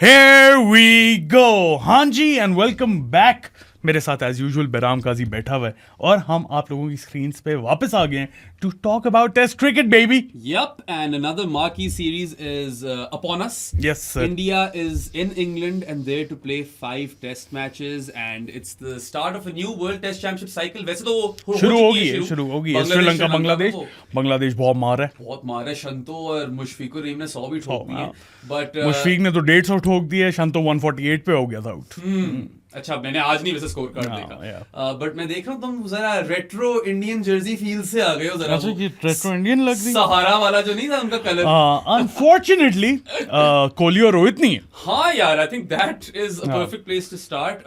Here we go. हाँ जी and welcome back. मेरे साथ एज यूजुअल बहराम काजी बैठा हुआ है और हम आप लोगों की स्क्रीन पे वापस आ गए हैं to talk about test cricket baby. Yup, and another marquee series is upon us. Yes, sir. India is in England and there to play 5 test matches, and it's the start of a new World Test Championship cycle. वैसे तो वो शुरू चुकी होगी है है शुरू होगी है. बांग्लादेश, श्रीलंका बांग्लादेश को बांग्लादेश बहुत मार है. बहुत मारे. शंतो और मुशफिकुर रहीम ने 100 भी ठोक दिए. हाँ. बट मुशफीक ने तो 150 ठोक दिए. शंतो 148 पे हो गया था आउट. अच्छा, मैंने आज नहीं वैसे स्कोर कार्ड हाँ, देखा. बट मैं देख रहा हूँ तुम जरा रेट्रो इंडियन जर्सी फील से आ गए हो जरा. अच्छा कि रेट्रो इंडियन लग रही है. सहारा वाला जो नहीं था उनका कलर. अनफॉर्चुनेटली कोहली और रोहित नहीं है. हाँ यार, I think that is a perfect place to start.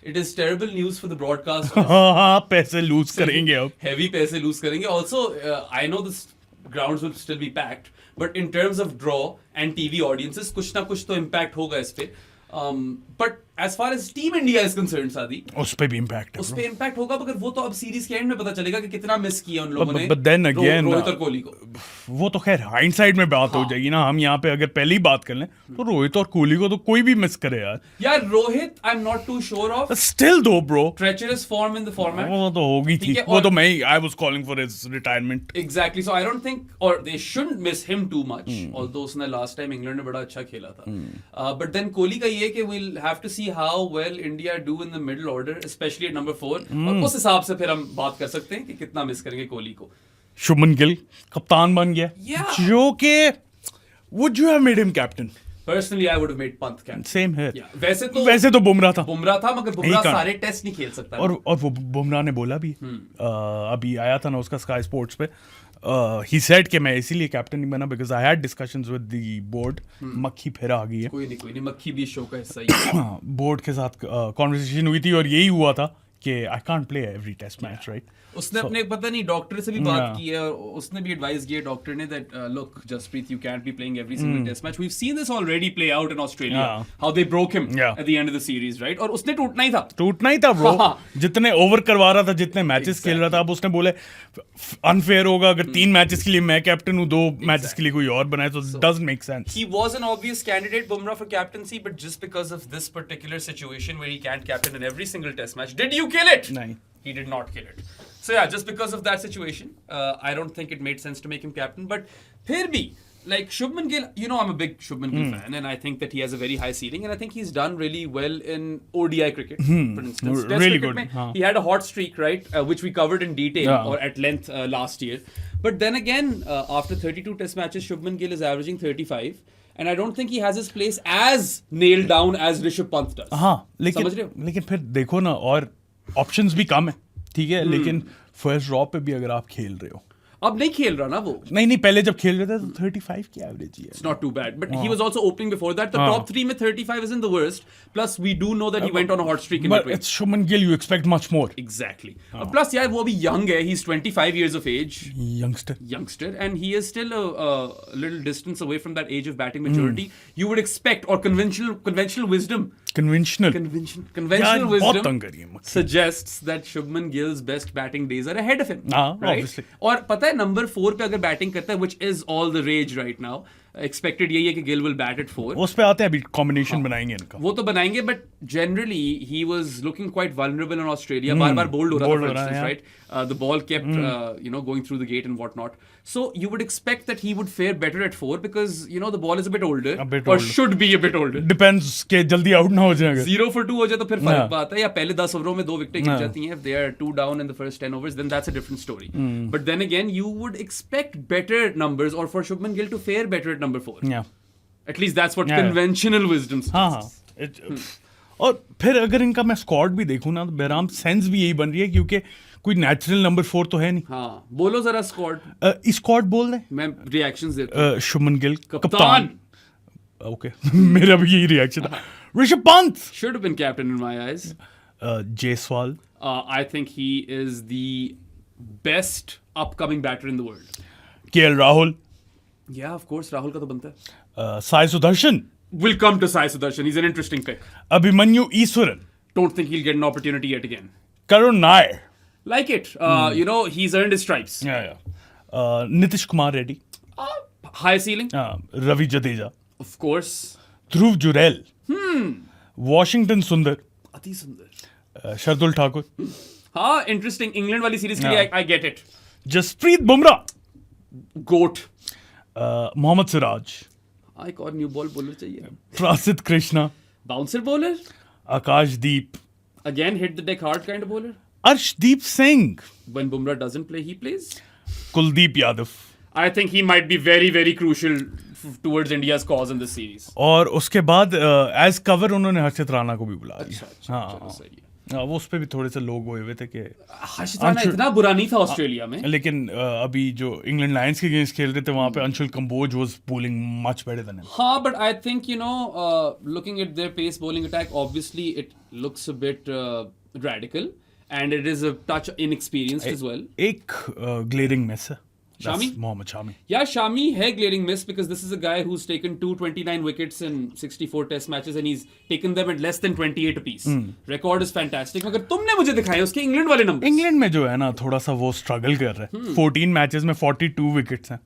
It is terrible news for the broadcast. हाँ पैसे लूज करेंगे अब. हेवी पैसे लूज करेंगे. Also I know this grounds will still be packed, but in terms of draw and TV audiences कुछ ना कुछ तो इम्पैक्ट होगा इस पे. But as far as team India is concern, सादी, उस पे भी इम्पैक्ट है. उस पे इम्पैक्ट होगा, मगर वो तो अब सीरीज के एंड में पता चलेगा कि कितना मिस किया उन लोगों ने. But then again, रोहित और कोहली को. वो तो खैर हाइंडसाइड में बात हो जाएगी ना. हम यहाँ पे अगर पहले ही बात कर लें तो रोहित और कोहली को तो कोई भी मिस करे यार. यार Rohit I am not too sure of. Still though bro, treacherous form in the format. वो तो होगी थी. वो तो मैं I was calling for his retirement. Exactly. So I don't think, or they shouldn't miss him too much. Although उसने last time England में बड़ा अच्छा खेला था. But then कोहली का ये कि we'll have to see how well India do in the middle order, especially at number 4. और उस हिसाब से फिर हम बात कर सकते हैं कि कितना मिस करेंगे कोहली को. शुभमन गिल कप्तान बन गया. Yeah. जो कि would you have made him captain? Personally, I would have made Pant captain. Same here. Yeah. वैसे तो बुमराह था. बुमराह था, मगर बुमराह can't. सारे टेस्ट नहीं खेल सकता. और वो बुमराह ने बोला भी अभी आया था ना उसका स्काई स्पोर्ट्स पे. ही सेड कि मैं इसीलिए कैप्टन नहीं बना because I had discussions with the board. मक्खी फिर आ गई है. कोई नहीं, मक्खी भी शो का हिस्सा ही है. बोर्ड के साथ कॉन्वर्सेशन हुई थी और यही हुआ था कि I can't play every test match right. उसने अपने पता नहीं डॉक्टर से भी बात की है और उसने भी एडवाइस किया डॉक्टर ने that look Jasprit, you can't be playing every single test match. We have seen this already play out in Australia, how they broke him at the end of the series, right. और उसने टूटना ही था bro. जितने over करवा रहा था, जितने matches खेल रहा था. अब उसने बोले अनफेयर होगा अगर 3 मैचेस के लिए मैं कैप्टन हूं, 2 मैचेस के लिए कोई और बनाए, तो doesn't make sense. He was an obvious candidate, Bumrah, for captaincy, but just because of this particular situation where he can't captain in every single test match, did you kill it? नहीं. He did not kill it. So yeah, just because of that situation, I don't think it made sense to make him captain. But फिर भी, like Shubman Gill, you know I'm a big Shubman Gill fan, and I think that he has a very high ceiling, and I think he's done really well in ODI cricket, for instance. Test Really cricket good. Mein, he had a hot streak, right, which we covered in detail or at length last year. But then again, after 32 test matches, Shubman Gill is averaging 35. And I don't think he has his place as nailed down as Rishabh Pant does. हाँ, समझ रहे हो? लेकिन फिर देखो ना, और options भी कम है. ठीक है, लेकिन फर्स्ट ड्रॉप पे भी अगर आप खेल रहे हो. अब नहीं खेल रहा ना वो. नहीं पहले जब खेल रहे थे तो 35 की एवरेज ही है. It's not too bad, but he was also opening before that. The top 3 में 35 isn't the worst. Plus we do know that he went on a hot streak in But between. it's Shubman Gill, you expect much more. Exactly. Plus यार वो अभी young है. He's 25 years of age. Youngster. And he is still a little distance away from that age of batting maturity. You would expect, or conventional wisdom. Conventional wisdom suggests that Shubman Gill's best batting days are ahead of him. Right? Obviously. और पता है number 4 पे अगर batting करता है, which is all the rage right now, expected यही है कि गिल will bat at 4. उस पे आते हैं, अभी कॉम्बिनेशन बनाएंगे इनका. वो तो बनाएंगे, but generally he was looking quite vulnerable in Australia. बार-बार बोल्ड हो रहा था, for instance, right? The ball kept going through the gate and whatnot. So you would expect that he would fare better at 4 because the ball is a bit older. Should be a bit older. Depends के जल्दी out ना हो जाएगा. 0 for 2 हो जाए तो फिर फर्क आता है, या पहले 10 ओवरों में 2 विकेटें गिर जाती हैं. If they are 2 down in the first 10 overs, then that's a different story. But then again, you would expect better numbers, or for Shubman Gill to fare better at number 4. Yeah. At least that's what conventional wisdom suggests. हाँ. और फिर अगर इनका मैं squad भी देखूं ना, तो बहराम सेंस भी यही बन रही है, क्योंकि कोई नेचुरल नंबर 4 तो है नहीं. हाँ, बोलो जरा स्क्वाड. स्क्वाड बोल दे. मैं रिएक्शंस देता हूं. शुभमन गिल कप्तान. ओके. मेरा भी यही रिएक्शन था. Rishabh Pant should have been captain in my eyes. Jaiswal. I think he is the best upcoming batter in the world. KL Rahul. Yeah, of course, Rahul का तो बनता है. Sai Sudarshan. We'll come to Sai Sudarshan. He's an interesting pick. Abhimanyu Easwaran. Don't think he'll get an opportunity yet again. Karun Nair. Like it. He's earned his stripes. Yeah. Nitish Kumar Reddy. High ceiling. Ravi Jadeja. Of course. Dhruv Jurel. Washington सुंदर, अति सुंदर। शार्दुल ठाकुर, हाँ, interesting. England वाली series के लिए I get it. Jasprit Bumrah, GOAT. Mohammed Siraj, एक और new ball bowler चाहिए। Prasidh Krishna, bouncer bowler. Akashdeep, again hit the deck hard kind of bowler. Arshdeep Singh, When Bumrah doesn't play, he plays. Kuldeep Yadav, I think he might be very, very crucial towards India's cause in this series. और उसके बाद as cover उन्होंने हर्षित राणा को भी बुला लिया। अच्छा, हाँ, चलो सही है। वो उस पे भी थोड़े से लोग हुए थे कि हर्षित राणा इतना बुरा नहीं था ऑस्ट्रेलिया में। लेकिन अभी जो इंग्लैंड लायंस के अगेंस्ट खेल रहे थे वहां पे Anshul Kamboj was bowling much better than him. हाँ, but I think looking at their pace bowling attack, obviously it looks a bit radical, and it is a touch inexperienced as well. एक glaring miss है, Shami? That's Mohammad Shami. Yeah, Shami है glaring miss because this is a guy who's taken 229 wickets in 64 test matches and he's taken them at less than 28 apiece. Record is fantastic. मगर तुमने मुझे दिखाए उसके England वाले number. England में जो है ना थोड़ा सा वो स्ट्रगल कर रहा है। 14 मैचेस में 42 विकेट्स हैं,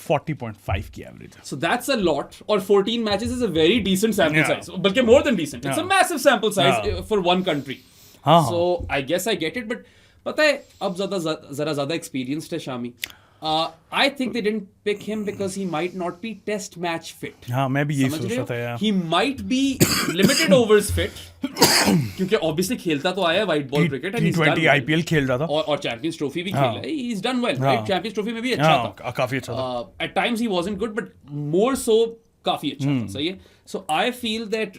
40.5 की एवरेज है। So that's a lot. Or 14 matches is a very decent sample Yeah. size. बल्कि more than decent. It's a massive sample size for one country. हाँ, So I guess I get it. But पता है अब जरा ज्यादा experienced है Shami. I think they didn't pick him because he might not be test match fit. हाँ, मैं भी यही समझ सोच रहे रहा हो? था यार। He might be limited overs fit क्योंकि obviously खेलता तो आया white ball cricket and he's done T20 well. IPL खेल रहा था और चैंपियंस ट्रॉफी भी खेला है। He's done well. Right? Champions trophy में भी अच्छा था। काफी अच्छा था। At times he wasn't good, but more so काफी अच्छा था। सही है। So I feel that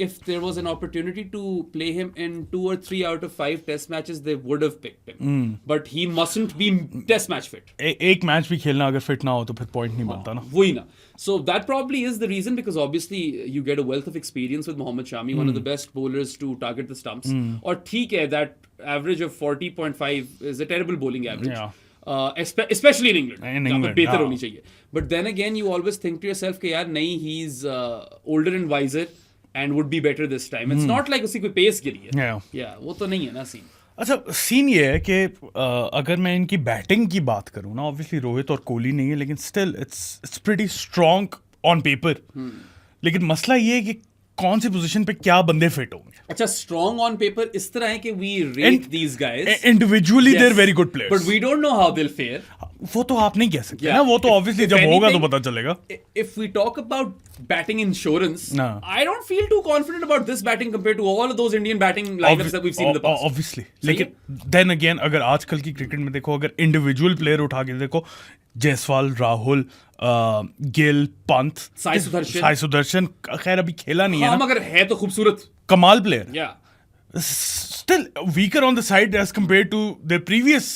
if there was an opportunity to play him in 2 or 3 out of 5 test matches, they would have picked him. But he mustn't be test match fit. एक match भी खेलना अगर fit ना हो तो फिर point नहीं बनता ना। वही ना। So that probably is the reason because obviously you get a wealth of experience with Mohammad Shami, one of the best bowlers to target the stumps. और ठीक है, that average of 40.5 is a terrible bowling average. Yeah. Especially in England. In जहाँ पे England, बेहतर हाँ. होनी चाहिए. But then again, you always think to yourself कि यार नहीं, he's older and wiser and would be better this time. It's not like उसकी कोई पेस गिरी है. Yeah. Yeah, वो तो नहीं है ना सीन। अच्छा, सीन ये है कि अगर मैं इनकी बैटिंग की बात करूँ ना, ऑब्वियसली रोहित और कोहली नहीं है, लेकिन still it's pretty strong on paper. लेकिन मसला ये है कि कौन सी पोजीशन पे क्या बंदे फिट होंगे। अच्छा, strong on paper इस तरह है कि we rate these guys. Individually Yes. they're very good players. But we don't know how they'll fare. वो तो आप नहीं कह सकते Yeah. ना, वो तो ऑब्वियसली If जब होगा तो anything, पता चलेगा। If we talk about batting insurance, No. I don't feel too confident about this batting compared to all of those Indian batting lineups that we've seen in the past. Obviously. लेकिन then again अगर आजकल की cricket में देखो, अगर individual player उठा के देखो, जायसवाल, राहुल, गिल, पंत, साई सुदर्शन, खैर अभी खेला नहीं है हाँ, ना, मगर है तो खूबसूरत। कमाल player, Yeah. still weaker on the side as compared to their previous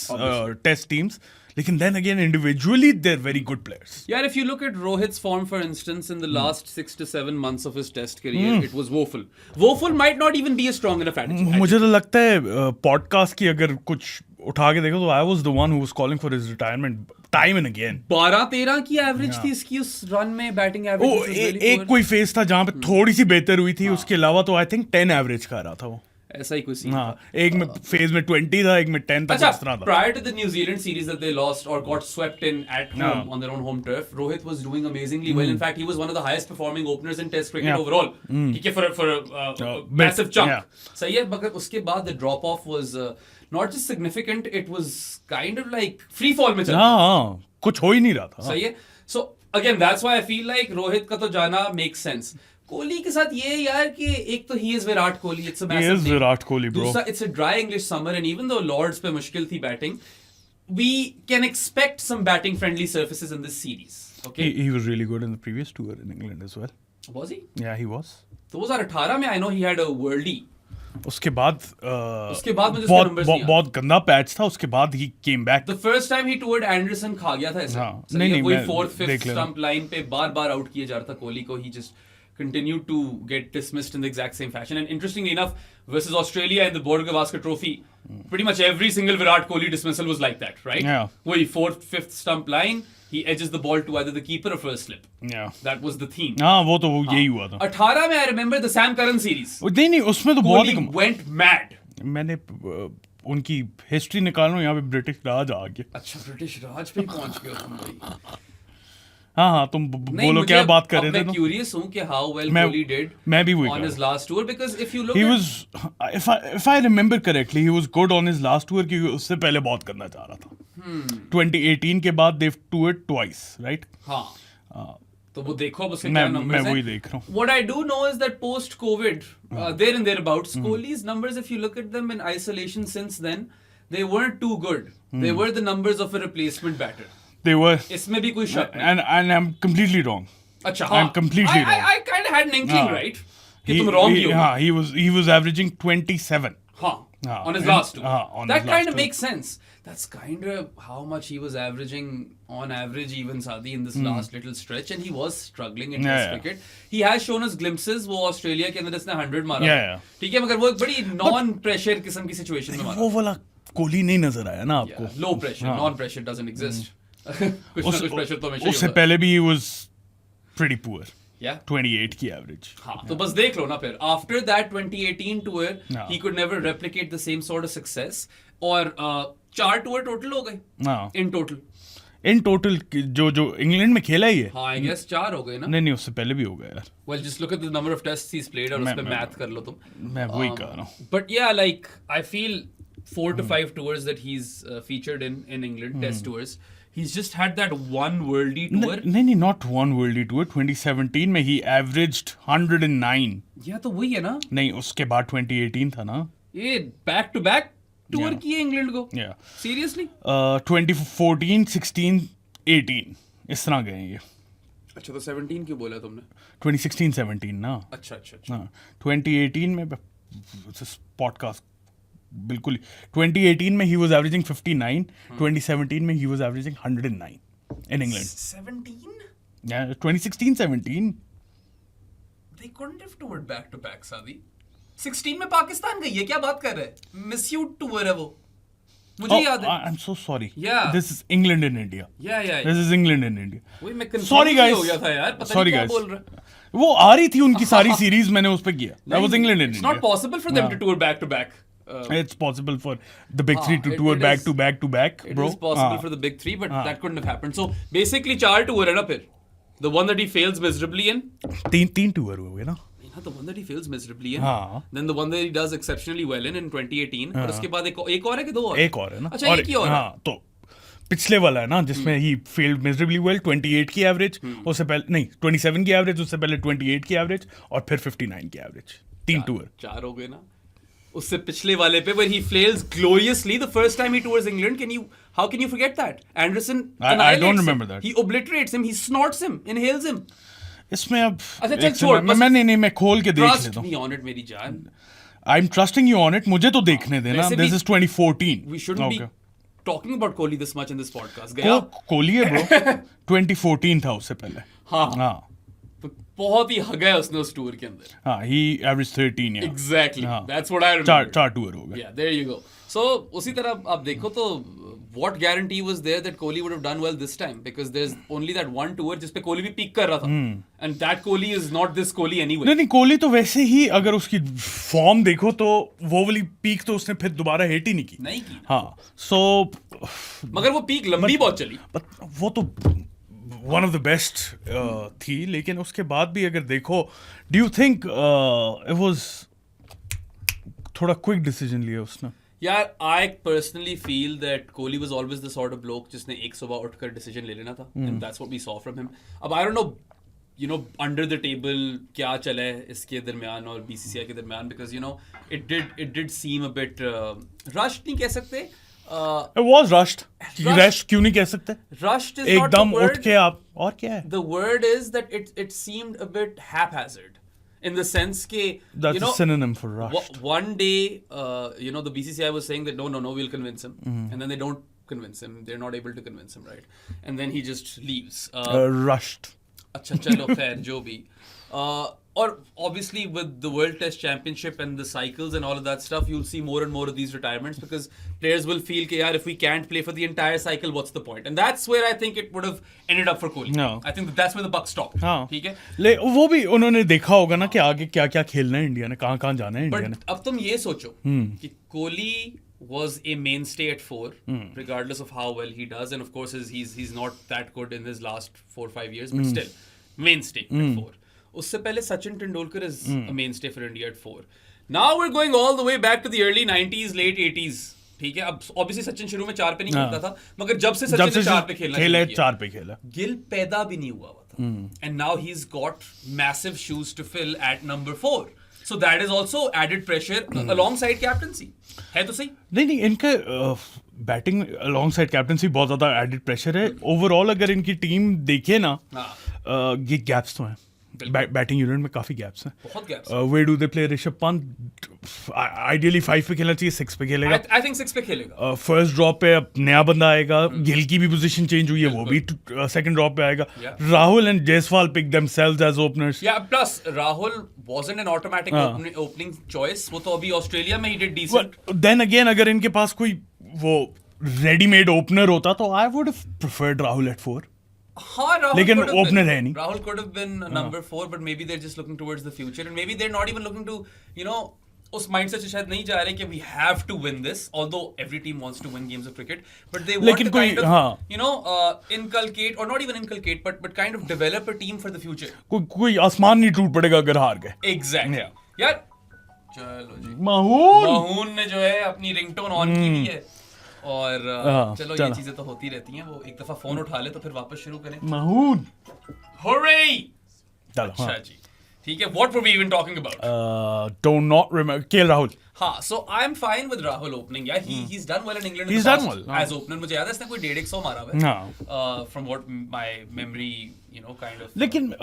test teams. लेकिन then again individually they're very good players. Yeah, if you look at Rohit's form, for instance, in the last 6 to 7 months of his test career, it was woeful. Woeful might not even be a strong enough attitude. मुझे तो लगता है podcast की अगर कुछ उठा के देखो तो I was the one who was calling for his retirement time and again. 12-13 की एवरेज थी इसकी उस रन में, बैटिंग एवरेज। एक कोई फेज था जहां पे थोड़ी सी बेहतर हुई थी, उसके अलावा तो आई थिंक 10 एवरेज का रहा था वो। ऐसा ही कुछ सीन हाँ, एक में फेज में 20 था, एक में 10 था, इस तरह था। Prior to the New Zealand series that they lost or got swept in at home on their own home turf, Rohit was doing amazingly well. In fact, he was one of the highest performing openers in Test cricket overall. ठीक है, for a massive chunk. सही है, मगर उसके बाद the drop off was not just significant, it was kind of like free fall में चल रहा था। हाँ, कुछ हो ही नहीं रहा था। सही है। So again, that's why I feel like Rohit का तो जाना makes sense. कोहली के साथ ये यार कि एक तो he is Virat Kohli, it's a massive He is name. Virat Kohli, bro. दूसरा, it's a dry English summer and even though Lords पे मुश्किल थी batting, we can expect some batting friendly surfaces in this series. Okay? He was really good in the previous tour in England as well. Was he? Yeah, he was. 2018 में I know he had a worldie. उसके बाद मुझे उसके numbers नहीं बहुत गंदा patch था, उसके बाद he came back. The first time he toured Anderson खा गया था ऐसे। हाँ, सही है, नहीं, वही मैं 4th 5th देख लेना। स्टंप लाइन पे बार-बार आउट किए जा रहा था कोहली को। He just continued to get dismissed in the exact same fashion. And interestingly enough, versus Australia in the Border Gavaskar Trophy, pretty much every single Virat Kohli dismissal was like that, right? Yeah. वही 4th 5th stump line, he edges the ball to either the keeper or first slip. Yeah. That was the theme. हाँ, वो तो यही हुआ था। 18 में I remember the Sam Curran series. नहीं, उसमें तो बहुत Kohli went mad. मैंने उनकी हिस्ट्री निकालना, यहाँ पे ब्रिटिश राज आ गया। अच्छा, ब्रिटिश राज पे पहुंच गया तुम भाई। हाँ तुम नहीं, बोलो क्या बात कर रहे थे मैं तुम? क्यूरियस हूँ कि हाउ वेल मैं- कोहली डिड मैं भी वही on कह his last tour, because if you look He at was, if I remember correctly, he was good on his last tour क्योंकि उससे पहले बहुत करना चाह रहा था. 2018 के बाद they've toured twice, right? हाँ, तो वो देखो अब उसके मैं क्या numbers हैं. वही देख रहा हूँ. What I do know is that post COVID, there and thereabouts, Kohli's numbers, if you look at them in isolation since then, they weren't too good. They were the numbers of a replacement batter. They were, इसमें भी कोई शक नहीं. and I'm completely wrong. अच्छा, I'm completely wrong. I kind of had an inkling, हाँ. right? कि तुम wrong ही हो. हाँ, he was averaging 27. हाँ, हाँ, on his and- last tour. हाँ, on That his last kind of tour. makes sense. That's kind of how much he was averaging on average, even Sadi, in this last little stretch, and he was struggling in Test Yeah. cricket. He has shown us glimpses. वो Australia के अंदर इसने 100 मारा. Yeah. ठीक है, मगर वो एक बड़ी non-pressure किस्म की situation में मारा. वो वाला कोहली नहीं नजर आया ना आपको? Yeah, low pressure, हाँ. non-pressure doesn't exist. कुछ ना कुछ pressure तो हमेशा ही उससे होगा. पहले भी he was pretty poor. Yeah. 28 की एवरेज. हाँ, तो बस देख लो ना फिर. After that 2018 tour, हाँ. he could never replicate the same sort of success. और 4 tour total हो गए. हाँ. In total. इन टोटल जो इंग्लैंड में खेला ही है. हाँ, I guess 4 हो गए ना. नहीं उससे पहले भी हो गया यार. Well, just look at the number of tests he's played और उस पे math कर लो तुम. मैं वही कह रहा हूँ. But yeah, like I feel 4 to 5 tours that he's featured in England, test tours. He's just had that one worldy tour. नहीं not one worldy tour. 2017 में he averaged 109. या तो वही है ना. नहीं उसके बाद 2018 था ना. ये back to back tour Yeah. की है इंग्लैंड को. Yeah. Seriously? 2014, 16, 18 इस तरह गए ये. अच्छा, तो 17 क्यों बोला तुमने? 2016, 17 ना. अच्छा. हाँ 2018 में पॉडकास्ट बिल्कुल 2018 में he was averaging 59. 2017 में he was averaging 109 in England. 17? Yeah, 2016, 17. They couldn't have toured back to back, Sadi. 16 में पाकिस्तान गई है, क्या बात कर रहे हैं? Misused tour है वो. मुझे याद है. I'm so sorry. Yeah. This is England in India. Yeah. This is England in India. वही मैं confused Sorry guys. हो गया था यार. पता Sorry नहीं क्या guys. बोल रहा है. वो आ रही थी उनकी सारी सीरीज मैंने उस पे किया. That was England in It's India. not possible for them to tour back to back. It's possible for the big three to tour it back is- to back to back, It bro. is possible for the big three, but that couldn't have happened. So basically, 4 tour है ना फिर. The one that he fails miserably in. तीन tour हुए ना. Yeah, the one that he fails miserably in. हाँ. Then the one that he does exceptionally well in 2018. और उसके बाद एक और है कि 2 और? एक और है ना. अच्छा, एक ही और है. हाँ तो पिछले वाला है ना जिसमें ही फेल्ड मिजरेबली वेल 28 की एवरेज उससे पहले नहीं 27 की एवरेज उससे पहले 28 की एवरेज और फिर 59 की एवरेज. 3 टूर. 4 हो गए ना. उससे पिछले वाले पे where he fails gloriously the first time he tours England. How can you forget that? Anderson I annihilates don't him. remember that. He obliterates him. He snorts him. Inhales him. इसमें अब अच्छा, चल छोड़, बस- मैं खोल के देख Trust लेता हूँ. me on it, मेरी जान. I'm trusting you on it. मुझे तो देखने देना. वैसे This भी- is 2014. We shouldn't Okay. be talking about Kohli this much in this podcast. गया? कोहली है ब्रो. 2014 था उससे पहले. हाँ. हाँ तो बहुत ही हगाया उसने उस टूर के अंदर. हाँ he averaged 13 yeah. Exactly. हाँ. That's what I remember. चार टूर हो गए. Yeah, there you go. So उसी तरह आप देखो तो what guarantee was there that Kohli would have done well this time? Because there's only that one tour जिस पे कोहली भी पीक कर रहा था. And that Kohli is not this Kohli anyway. नहीं कोहली तो वैसे ही अगर उसकी फॉर्म देखो तो वो वाली पीक तो उसने फिर दोबारा हिट ही नहीं की. नहीं की. हाँ सो मगर वो पीक लंबी बहुत चली. वो तो वन ऑफ द बेस्ट थी लेकिन उसके बाद भी अगर देखो do you think it was थोड़ा क्विक डिसीजन लिया उसने. यार I personally feel that Kohli was always the sort of bloke जिसने एक सुबह उठकर decision ले लेना था. And that's what we saw from him. अब I don't know, you know, under the table क्या चला है इसके दरमियान और BCCI के दरमियान, because you know it did seem a bit rushed नहीं कह सकते. It was rushed. रश क्यों नहीं कह सकते. Rushed is not the एकदम word. उठ के आप और क्या है. The word is that it seemed a bit haphazard. In the sense ke, That's you know, a synonym for rushed. One day, you know, the BCCI was saying that no, we'll convince him, and then they don't convince him. They're not able to convince him, right? And then he just leaves. Rushed. अच्छा चलो खैर जो भी. Or obviously with the World Test Championship and the cycles and all of that stuff, you'll see more and more of these retirements because players will feel कि यार if we can't play for the entire cycle, what's the point? And that's where I think it would have ended up for Kohli. No. I think that's where the buck stopped. हाँ. ठीक है. वो भी उन्होंने देखा होगा ना कि आगे क्या क्या खेलना है इंडिया ने कहाँ कहाँ जाना है इंडिया ने. बट अब तुम ये सोचो कि Kohli was a mainstay at 4, regardless of how well he does. And of course, he's not that good in his last 4-5 years, but still, mainstay at 4. Usse pehle Sachin Tendulkar is a mainstay for India at 4. Now we're going all the way back to the early 90s, late 80s. ठीक है, अब obviously Sachin शुरू में 4 पे नहीं खेलता था, मगर जब से सचिन ने 4 पे खेला 4 पे खेला, गिल पैदा भी नहीं हुआ था. And now he's got massive shoes to fill at number 4. So that is also added pressure alongside captaincy. है तो सही? नहीं इनका बैटिंग अलोंगसाइड कैप्टनसी बहुत ज्यादा एडेड प्रेशर है. ओवरऑल अगर इनकी टीम देखे ना, ये गैप्स तो हैं, बैटिंग यूनिट में काफी गैप्स हैं, बहुत gaps. Where do they play? Rishabh Pant ideally 5 पे खेलना चाहिए, 6 पे खेलेगा. I think 6 पे खेलेगा. फर्स्ट ड्रॉप पे अब नया बंदा आएगा, गिल की भी पोजीशन चेंज हुई है, वो भी सेकंड ड्रॉप पे आएगा. Rahul and Jaiswal pick themselves as openers. Yeah, plus Rahul wasn't an automatic opening choice. वो तो अभी ऑस्ट्रेलिया में ही did decent. देन अगेन अगर इनके पास कोई वो रेडीमेड ओपनर होता तो I would have preferred Rahul at 4. हाँ, Rahul लेकिन could have ओपनर been. है नहीं. Rahul could have been number 4, but maybe they're just looking towards the future, and maybe they're not even looking to, उस mindset से शायद नहीं जा रहे कि we have to win this, although every team wants to win games of cricket, but they want to kind of, inculcate, or not even inculcate, but kind of develop a team for the future. कोई आसमान नहीं टूट पड़ेगा अगर हार गए. Exactly. यार, चलो जी. माहून ने जो है अपनी रिंगटोन ऑन की हुई है, और चलो ये चीजें तो होती रहती हैं. वो एक दफा फोन उठा ले तो फिर वापस शुरू करें. माहून. Hooray! अच्छा जी. ठीक है, what were we even talking about? Don't not remember. KL Rahul. हाँ, so I'm fine with Rahul opening. Yeah, he's done well in England. He's done well. As opener. मुझे याद है इसने कोई 150 मारा हुआ है. हाँ. From what my memory, kind of. लेकिन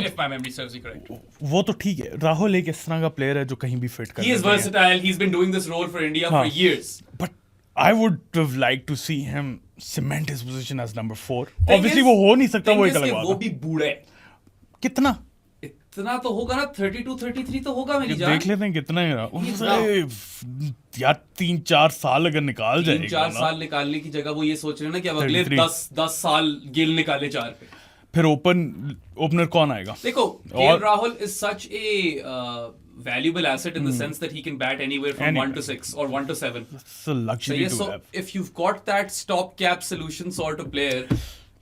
if my memory serves me correct. वो तो ठीक है. राहुल एक इस तरह का प्लेयर है जो कहीं भी फिट कर. He is versatile. He's been doing this role for India for years. But I would have liked to see him cement his position as number 4. Obviously वो हो नहीं सकता, वो एक अलग बात है. वो भी बूढ़ा है. कितना? इतना तो होगा ना, 32-33 तो होगा मेरी जान. देख लेते हैं कितना है यार. 3-4 साल अगर निकाल जाए, 3-4 साल निकालने की जगह वो ये सोच रहे हैं ना कि अब अगले 10 साल गिल निकाले 4 पे. फिर ओपनर कौन आएगा? देखो, KL Rahul is such a valuable asset in the sense that he can bat anywhere from 1 to 6 or 1 to 7. It's a luxury to have. If you've got that stopgap solution sort of player,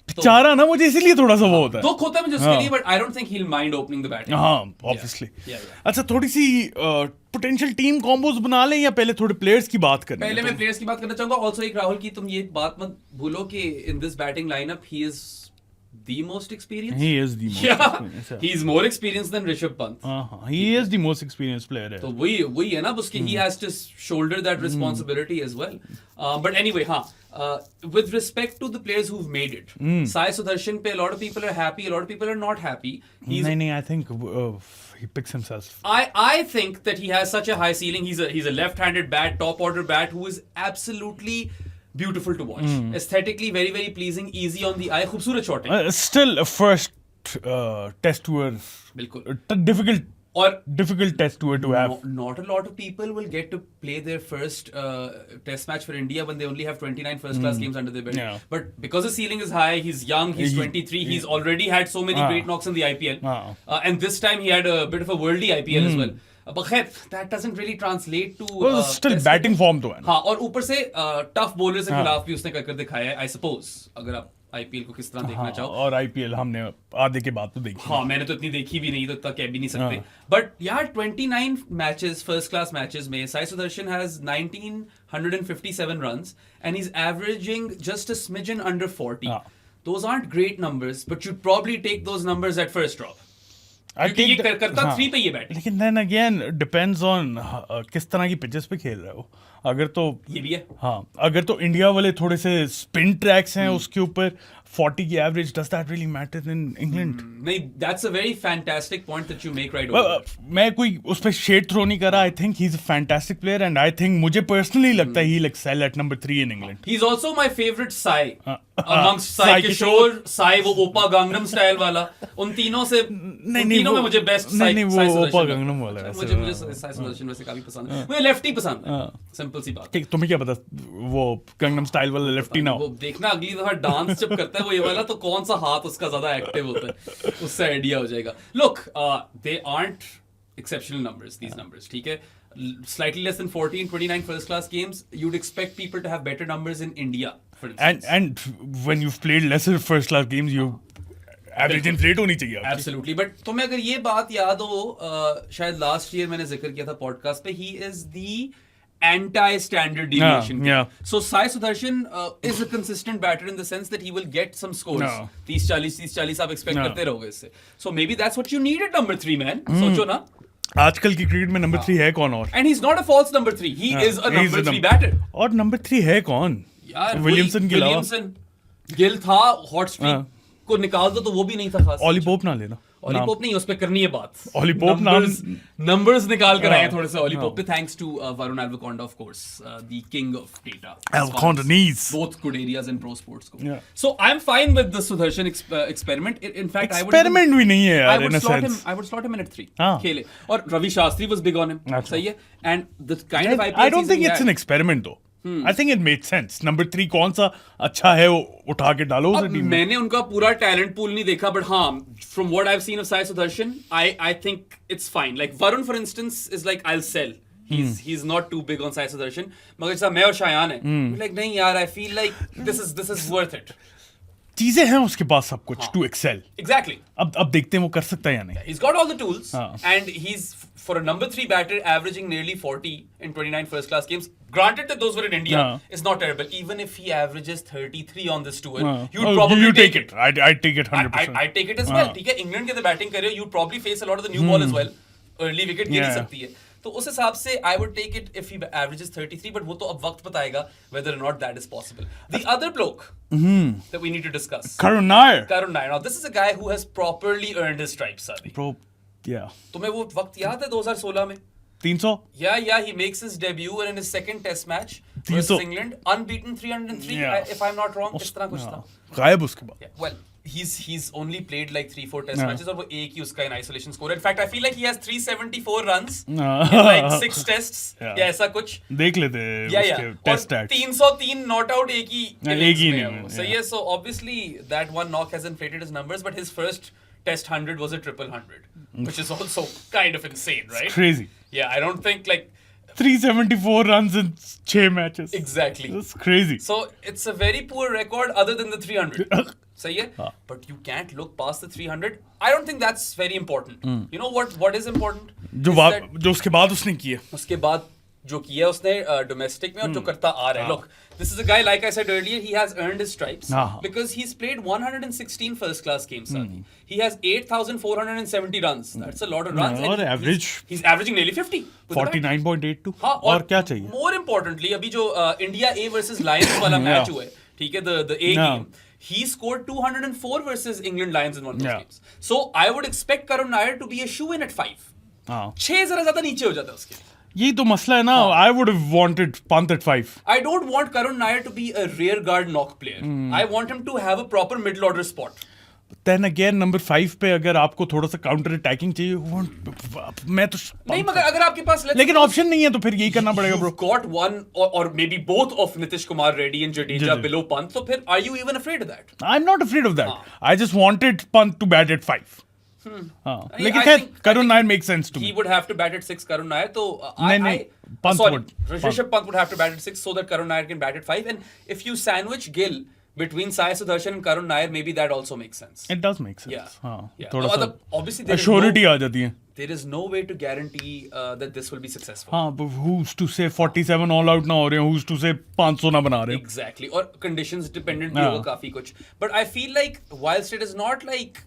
बेचारा ना, मुझे इसीलिए थोड़ा सा वो होता है, दुख होता है मुझे उसके लिए, but I don't think he'll mind opening the batting. हाँ, obviously. अच्छा, थोड़ी सी पोटेंशियल टीम कॉम्बोज बना लें या पहले थोड़े प्लेयर्स की बात करें? पहले मैं प्लेयर्स की बात करना चाहूंगा. ऑल्सो एक राहुल की तुम ये बात मत भूलो कि in this batting lineup he is the most experienced. He is the most experienced. He's more experienced than Rishabh Pant. He is the most experienced player. तो वही है ना, उसके he has to shoulder that responsibility as well. But anyway, with respect to the players who've made it, Sai Sudarshan pe a lot of people are happy, a lot of people are not happy. नहीं, I think he picks himself. I think that he has such a high ceiling. He's a left-handed bat, top order bat who is absolutely beautiful to watch. Aesthetically very very pleasing, easy on the eye, खूबसूरत shot है. Still a first test tour. बिल्कुल. Difficult test tour to have. Not a lot of people will get to play their first test match for India when they only have 29 first class games under their belt. Yeah. But because the ceiling is high, he's young, he's 23, he's already had so many great knocks in the IPL. And this time he had a bit of a worldly IPL as well. But that doesn't really translate to still batting form तो है. हाँ, और ऊपर से tough bowlers के खिलाफ भी उसने कर दिखाया है, I suppose, अगर आप IPL को किस तरह देखना चाहो. और IPL हमने आधे के बाद तो देखी. हाँ, मैंने तो इतनी देखी भी नहीं, तो इतना कह भी नहीं सकते. But यार 29 matches, first class matches में Sai Sudarshan has 1957 runs and he's averaging just a smidgen under 40. Those aren't great numbers, but you'd probably take those numbers at first drop. क्योंकि ये करता 3 पे ये बैट. लेकिन then again depends on किस तरह की पिचेस पे खेल रहे हो. अगर तो ये भी है. हाँ, अगर तो इंडिया वाले थोड़े से स्पिन ट्रैक्स हैं उसके ऊपर 40 की average, does that really matter in England? नहीं, that's a very fantastic point that you make right over. मैं कोई उस पे शेड थ्रो नहीं कर रहा. I think he's a fantastic player and I think मुझे personally लगता है he'll excel at number 3 in England. He's also my favorite Sai. Amongst Sai Kishore, Sai वो ओपा गांगनम स्टाइल वाला, उन तीनों में मुझे बेस्ट Sai वो ओपा गांगनम वाला है. मुझे Sai Sudarshan वैसे काफी पसंद है. मुझे लेफ्टी पसंद है. सिंपल सी बात. तुम्हें क्या पता वो गांगनम स्टाइल वाला लेफ्टी ना हो? वो देखना अगली दफा डांस जब करता है वो ये वाला, तो कौन सा हाथ उसका ज्यादा एक्टिव होता है, उससे आइडिया हो जाएगा. Look, they aren't exceptional numbers, these numbers, ठीक है? Slightly less than 40 in 29 first class games. You'd expect people to have better numbers in India, for instance. And when you've played lesser first class games, you average inflate होनी चाहिए आपकी. Absolutely. But तुम्हें अगर ये बात याद हो, शायद last year मैंने जिक्र किया था podcast पे, he is the anti-standard deviation. Yeah. So Sai Sudarshan is a consistent batter in the sense that he will get some scores. Yeah. 30-40 आप expect Yeah. करते रहोगे इससे. So maybe that's what you need at number 3, man. सोचो ना. आजकल की cricket में number 3 है कौन और? And he's not a false number 3. He is a He's number a 3 batter. और नंबर 3 है कौन? यार विलियमसन के अलावा विलियमसन गिल था, हॉट स्ट्रीक को निकाल दो तो वो भी नहीं था खास. ऑली पोप ना लेना. ऑली पोप नहीं, उस पे करनी है बात. ऑली पोप नंबर्स निकाल कर आए हाँ, थोड़े से ऑली पोप पे, thanks to Varun Elvakonda of course, the king of data. Alcondanese. Both good areas in pro sports को. Yeah. So I'm fine with the Sudarshan experiment. In fact, Experiment भी नहीं है I यार would in a slot sense. him. I would slot him in at 3. हाँ. खेले. और Ravi Shastri was big on him. That's सही है. And the kind of IPL I don't think season it's he an had- experiment though. I think it made sense. Number 3 कौन सा अच्छा है वो उठा के डालो उसे अब टीम में. मैंने उनका पूरा टैलेंट पूल नहीं देखा, बट हाँ, from what I've seen of Sai Sudarshan, I think it's fine. Like Varun, for instance, is like I'll sell. He's not too big on Sai Sudarshan. मगर जैसा मैं और शायान है, like नहीं यार, I feel like this is worth it. चीजें हैं उसके पास सब कुछ to excel. Exactly. अब देखते हैं वो कर सकता है या नहीं. He's got all the tools, हाँ. and he's for a number 3 batter averaging nearly 40 in 29 first class games. Granted that those were in India, हाँ. it's not terrible. Even if he averages 33 on this tour, हाँ. you'd probably you take it. I take it 100%. I take it as well. हाँ. ठीक है, England के अंदर batting कर रहे हो, you probably face a lot of the new ball as well. Early wicket गिर ही Yeah. सकती है. तो उस हिसाब से I would take it if he averages 33, but वो तो अब वक्त बताएगा whether or not that is possible. The other bloke that we need to discuss, Karun Nair. Karun Nair. Now this is a guy who has properly earned his stripes, Sadi. Bro, yeah. तुम्हें वो वक्त याद है 2016 में? 300. Yeah, he makes his debut and in his second test match 300. versus England, unbeaten 303, Yeah. if I'm not wrong, इस तरह कुछ था. गायब उसके बाद. Yeah, well, he's only played like 3-4 test matches और वो एक ही उसका in isolation score. In fact, I feel like he has 374 runs in like 6 tests Yeah. या ऐसा कुछ. देख लेते हैं Yeah. उसके टेस्ट और स्टैट्स. 303 not out एक ही एक innings ही में inning है वो. में, So yeah. yeah, so obviously that one knock has inflated his numbers, but his first test 100 was a triple 100, which is also kind of insane, right? Crazy. Yeah, I don't think like 374 runs in 6 matches. exactly. That's crazy. So it's a very poor record other than the 300. सही है? But you can't look past the 300. I don't think that's very important. You know what is important? जो उसके बाद उसने किए. उसके बाद जो किया उसने डोमेस्टिक में और जो करता आ रहा है. Look, this is a guy, like I said earlier, he has earned his stripes because he's played 116 first class games. He has 8,470 runs. That's a lot of runs. और and average he's averaging nearly 50. with the bat. 49.82. हाँ, और क्या चाहिए? More importantly, अभी जो India A versus Lions वाला match हुआ है, ठीक है, the A game, he scored 204 versus England Lions in one of those games. So I would expect Karun Nair to be a shoe in at 5. हाँ. 6 जरा ज्यादा नीचे हो जाता है उसके. यही तो मसला है ना. I would have wanted Pant at 5. I don't want Karun Nair to be a rear guard knock player. I want him to have a proper middle order spot. Then again number 5 पे अगर आपको थोड़ा सा counter attacking चाहिए मैं तो नहीं, मगर अगर आपके पास लेकिन ऑप्शन नहीं है तो फिर यही करना पड़ेगा bro. You've got one or maybe both of Nitish Kumar Reddy and Jadeja below Pant, तो फिर are you even afraid of that? I'm not afraid of that. I just wanted Pant to bat at 5. लेकिन I खैर think- Karun Nair makes sense to He me. would have to bat at 6, Karun Nair. So नहीं, Pant sorry, would. Rishabh Pant would have to bat at 6 so that Karun Nair can bat at 5. And if you sandwich Gill between Sai Sudarshan and Karun Nair, maybe that also makes sense. It does make sense. Yeah. हाँ, Yeah. थोड़ा No, सा obviously there is assurity no- आ जाती है. There is no way to guarantee that this will be successful. हाँ, but who's to say 47 all out ना हो रहे हैं, who's to say 500 ना बना रहे हैं. Exactly. और conditions dependent भी होगा काफी कुछ. But I feel like whilst it is not like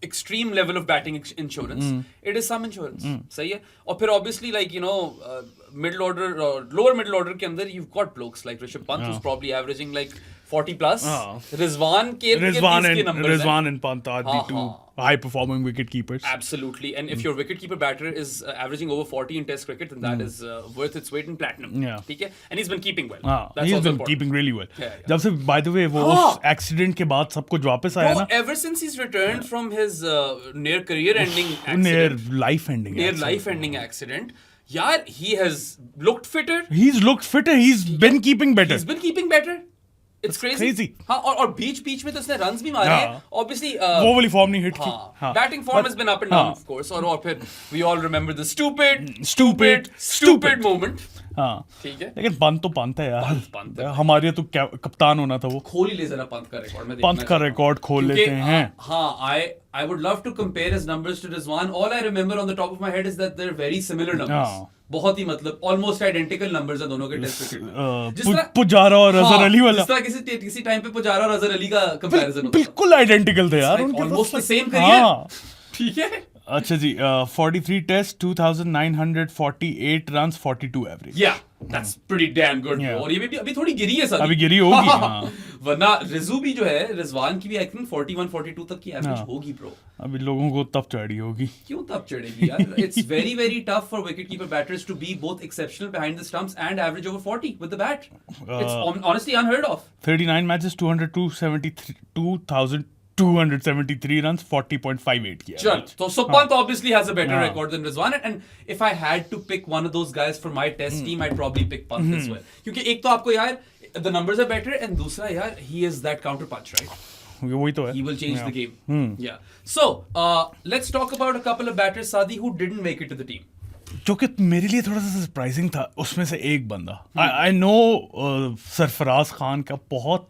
extreme level of batting insurance, it is some insurance. सही है. और फिर obviously like you know middle order or lower middle order के अंदर you've got blokes like Rishabh Pant who's probably averaging like 40 plus. Rizwan के numbers Rizwan and Pant are the two high performing wicket keepers. Absolutely. And if your wicketkeeper batter is averaging over 40 in test cricket, then that is worth its weight in platinum. Yeah. ठीक है? And he's been keeping well. He's That's also been important. keeping really well. Yeah. जब से by the way वो उस accident के बाद सब कुछ वापस आया Bro, ना. ever since he's returned from his near career ending Near accident, life ending. near accident. life ending accident, yaar, he has looked fitter. He's looked fitter. He's been keeping better. He's been keeping better. It's crazy. crazy. हाँ, और बीच में तो उसने runs भी मारे हैं. हाँ. Obviously, वो वाली फॉर्म नहीं हिट की. हाँ, हाँ. batting form has been up and down, हाँ. of course. और फिर we all remember the stupid Stupid. moment. हाँ. ठीक है. लेकिन पंत तो पंत है यार. पंत है. हमारे तो कप्तान होना था वो. खोल ही ले जरा पंत का रिकॉर्ड में. पंत का रिकॉर्ड खोल लेते हैं. हाँ, I would love to compare his numbers to Rizwan. All I remember on the top of my head is that they're very similar numbers. हाँ. बहुत ही मतलब almost identical numbers हैं दोनों के टेस्ट क्रिकेट. पुजारा और अजहर अली वाला. जिस तरह किसी टाइम पे पुजारा और अजहर अली का कंपैरिजन होता बिल्कुल आइडेंटिकल थे यार. Almost the same career. ठीक है. अच्छा जी, 43 test, 2948 runs, 42 average. Yeah, that's pretty damn good, bro. Yeah. और ये भी अभी थोड़ी गिरी है सर. अभी गिरी होगी. हाँ. वरना रिजू भी जो है, रिजवान की भी आई थिंक 41 42 तक की एवरेज होगी ब्रो. अभी लोगों को तब चढ़ी होगी. क्यों तब चढ़ेगी यार? It's very very tough for wicketkeeper batters to be both exceptional behind the stumps and average over 40 with the bat. It's honestly unheard of. 39 matches, 273 runs, 40.58 की Chal, average. so Pant obviously has a better हाँ. record than Rizwan, and if I had to pick one of those guys for my test team, I'd probably pick Pant as well. क्योंकि एक तो आपको यार the numbers are better, and दूसरा यार he is that counter punch, right? वही तो है. He will change the game. Yeah. So let's talk about a couple of batters, Sadi, who didn't make it to the team. जो कि मेरे लिए थोड़ा सा सरप्राइजिंग था. उसमें से एक बंदा, आई नो, सरफराज खान का बहुत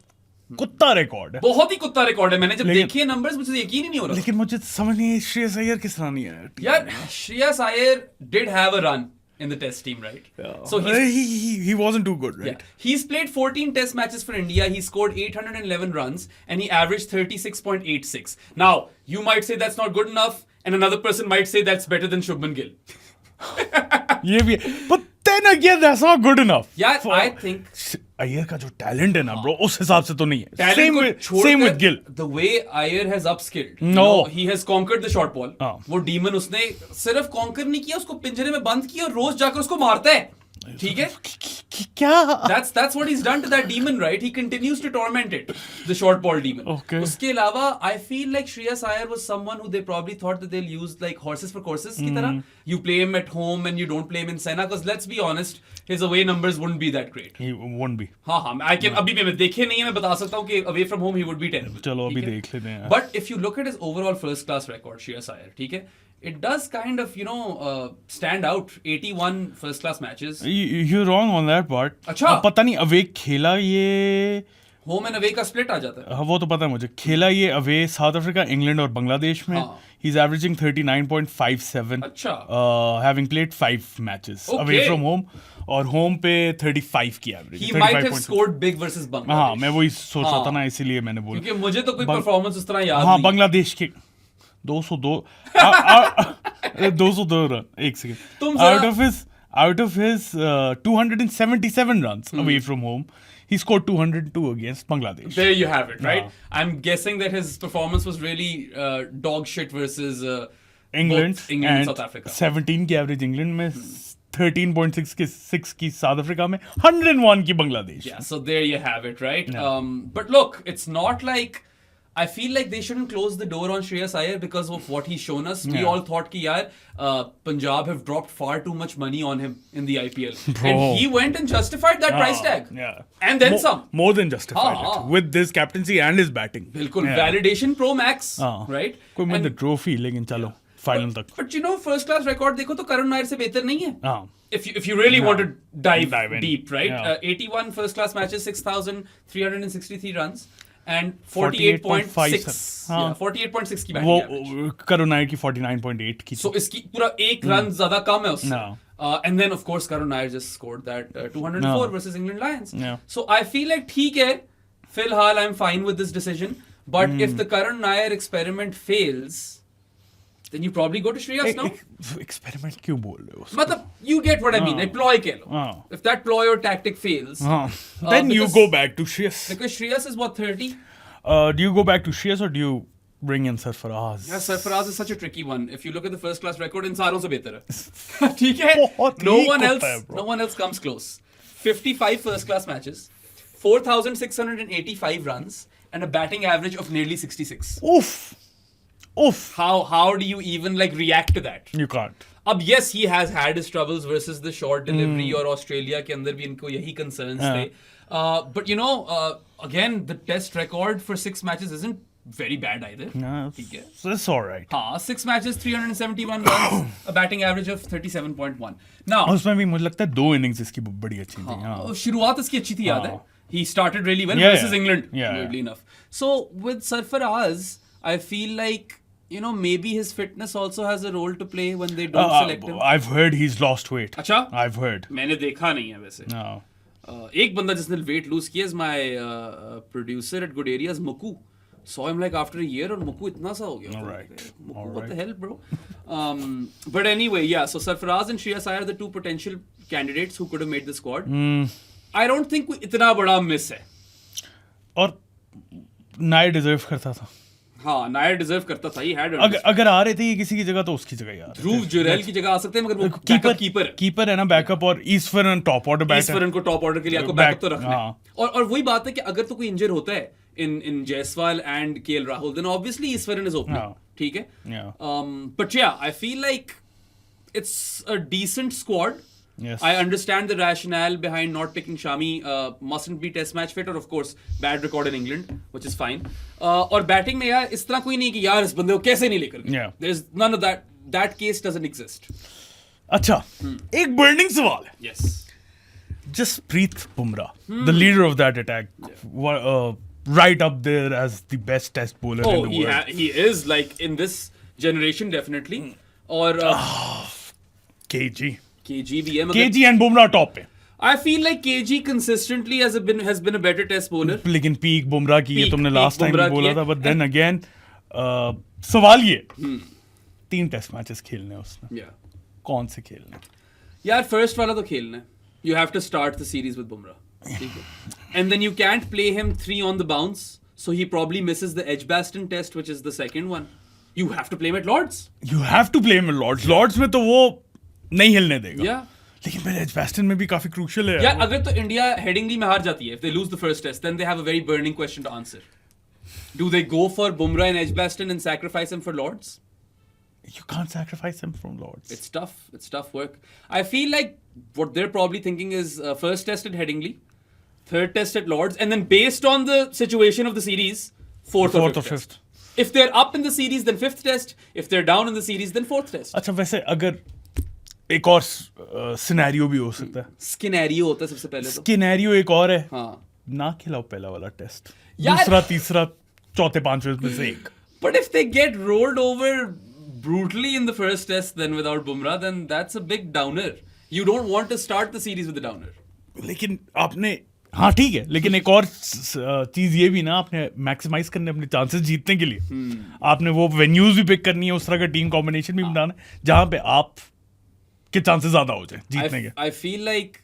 कुत्ता रिकॉर्ड है. बहुत ही कुत्ता रिकॉर्ड है. मैंने जब देखे नंबर्स मुझे यकीन ही नहीं हो रहा. लेकिन मुझे समझ नहीं है श्रेयस अय्यर किस तरह नहीं है यार. Shreyas Iyer did have a run in the test team, right? So he wasn't too good, right? yeah, he's played 14 test matches for India. He scored 811 runs and he averaged 36.86. Now, you might say that's not good enough, and another person might say that's better than Shubman Gill. ये भी है. But then again, that's not good enough. Yeah, I think Iyer का जो talent है ना bro, उस हिसाब से तो नहीं है. Same with Gill. The way Iyer has upskilled. No. He has conquered the short ball. हाँ. वो demon उसने सिर्फ conquer नहीं किया, उसको पिंजरे में बंद किया और रोज जाकर उसको मारता है. ठीक है. क्या? That's what he's done to that demon, right? He continues to torment it, the short ball demon. Okay. उसके अलावा, I feel like Shreyas Iyer was someone who they probably thought that they'll use like horses for courses की तरह. You play him at home and you don't play him in Sena, because let's be honest, his away numbers wouldn't be that great. He won't be. हाँ, अभी मैं देखे नहीं है, मैं बता सकता हूँ कि away from home he would be terrible. चलो अभी देख लेते हैं. But if you look at his overall first class record, Shreyas Iyer, ठीक है, it does kind of, stand out. 81 first class matches. You're wrong on that part. अच्छा. अब पता नहीं अवे खेला ये. होम एंड अवे का स्प्लिट आ जाता है. वो तो पता है मुझे. खेला ये अवे साउथ अफ्रीका, इंग्लैंड और बांग्लादेश में. हाँ. He's averaging 39.57. अच्छा. Having played 5 matches Okay. away from home, और होम पे 35 की average. He might have scored big versus Bangladesh. हाँ, मैं वही सोच रहा था हाँ. ना, इसीलिए मैंने बोला. क्योंकि मुझे तो कोई परफॉर्मेंस उस तरह याद हाँ, नहीं. बांग्लादेश के 202 202 रन. एक तुम second. Out of his 277 runs away from home, he scored 202 against Bangladesh. There you have it, right? हाँ. I'm guessing that his performance was really dog shit versus England and South Africa. 17 की average England में, 13.6 की south Africa में, 101 की Bangladesh. Yeah, so there you have it, right? Yeah. But look, it's not like, I feel like they shouldn't close the door on Shreyas Iyer because of what he's shown us. We Yeah. all thought ki yaar, Punjab have dropped far too much money on him in the IPL. Bro. And he went and justified that price tag. Yeah. And then some. More than justified हाँ. it. With this captaincy and his batting. बिल्कुल. Yeah. Validation Pro Max, हाँ. right? कोई And- मतलब trophy, लेकिन चलो final तक. But first class record देखो तो करुण नायर से बेहतर नहीं है. हाँ. If you really want to dive in. deep, right? Yeah. 81 first class matches, 6,363 runs. And 48.6. हाँ. Yeah, 48.6 की वो batting average. करुण नायर की 49.8 की. So इसकी पूरा एक रन ज्यादा कम है उससे. No. And then of course Karun Nair just scored that 204 No. versus England Lions. Yeah. So I feel like ठीक है. फिलहाल I'm fine with this decision. But if the Karun Nair experiment fails, then you probably go to Shreyas, no? Experiment क्यों बोल रहे हो? मतलब you get what I mean. Ploy कह लो. हाँ. If that ploy or tactic fails, हाँ. Then you because- go back to Shreyas. because Shreyas is what, 30? Do you go back to Shreyas or do you bring in Sarfaraz? Yeah, Sarfaraz is such a tricky one. If you look at the first class record, इन सारों से बेहतर है. ठीक है? बहुत No weak one होता है, else, bro. no one else comes close. 55 first class matches, 4,685 runs, and a batting average of nearly 66. Oof. How do you even like react to that? You can't. अब yes he has had his troubles versus the short delivery और Australia के अंदर भी इनको यही concerns थे. But you know, again the test record for 6 matches isn't very bad either. ठीक है. So it's all right. हाँ, 6 matches, 371 runs, a batting average of 37.1. Now, उसमें भी मुझे लगता है 2 innings इसकी बड़ी अच्छी थी. हाँ. शुरुआत इसकी अच्छी थी, याद है? He started really well versus England, weirdly enough. So with Sarfaraz, I feel like, you know, maybe his fitness also has a role to play when they don't select him. I've heard he's lost weight. अच्छा? I've heard. मैंने देखा नहीं है वैसे. No. एक बंदा जिसने weight lose किया is my producer at Good Areas, Muku. Saw him like after a year और Muku इतना सा हो गया. All right. Muku, what the hell, bro? But anyway, yeah. So Sarfaraz and Shreyas Iyer are the two potential candidates who could have made the squad. I don't think कोई इतना बड़ा miss है. और Nair deserve करता था. हाँ, Nair deserve करता था. He had अगर आ रहे थे ये किसी की जगह तो उसकी जगह यार. ध्रुव जुरैल की जगह आ सकते हैं, मगर वो कीपर है ना, बैकअप. और Easwaran top order batter. Easwaran को टॉप ऑर्डर के लिए आपको बैकअप तो रखना है. और वही बात है कि अगर तो कोई इंजर होता है in Jaiswal and KL Rahul, then obviously Eastwaran is opening. ठीक है? But yeah, I feel like it's a decent squad. Yes. I understand the rationale behind not picking Shami. Mustn't be test match fit, or of course bad record in England, which is fine. और batting में यार इस तरह कोई नहीं कि यार इस बंदे को कैसे नहीं लेकर गए. There's none of that. That case doesn't exist. अच्छा, एक बर्निंग सवाल है. Yes. Jasprit Bumrah, the leader of that attack, right up there as the best test bowler in the world. He is, like, in this generation definitely. और KG भी है. KG and Bumrah top पे. I feel like KG consistently has been a better test bowler. लेकिन peak Bumrah की ये तुमने last time भी बोला था. But then again, सवाल ये 3 टेस्ट मैचेस खेलने उसने. कौन से खेलने? यार फर्स्ट वाला तो खेलना है. You have to start the series with Bumrah. And then you can't play him 3 on the bounce, so he probably misses the Edgbaston test, which is the second one. You have to play him at Lords. You have to play him at Lords. Lords में तो वो नहीं हिलने देगा. Yeah. लेकिन फिर Edgbaston में भी काफी crucial है. Yeah, अगर तो इंडिया हेडिंगली में हार जाती है, if they lose the first test, then they have a very burning question to answer. Do they go for Bumrah and Edgbaston and sacrifice him for Lords? You can't sacrifice him from Lords. It's tough. It's tough work. I feel like what they're probably thinking is first test at Headingley, third test at Lords, and then based on the situation of the series, fourth or fifth. If they're up in the series, then fifth test. If they're down in the series, then fourth test. अच्छा, वैसे अगर एक और scenario भी हो सकता है. स्किनेरियो होता है सबसे पहले तो. स्किनेरियो एक और है. हाँ. ना खिलाओ पहला वाला टेस्ट. दूसरा, तीसरा, चौथे, पांचवें में से एक. But if they get rolled over brutally in the first test, then without Bumrah, then that's a big downer. You don't want to start the series with a downer. लेकिन आपने, हाँ ठीक है, लेकिन एक और चीज ये भी ना, आपने मैक्सिमाइज करने अपने चांसेस जीतने के लिए आपने वो वेन्यूज भी पिक करनी है, उस तरह का टीम कॉम्बिनेशन भी बनाना है जहां पे आप के चांसेस ज्यादा हो जाए जीतने के. I feel like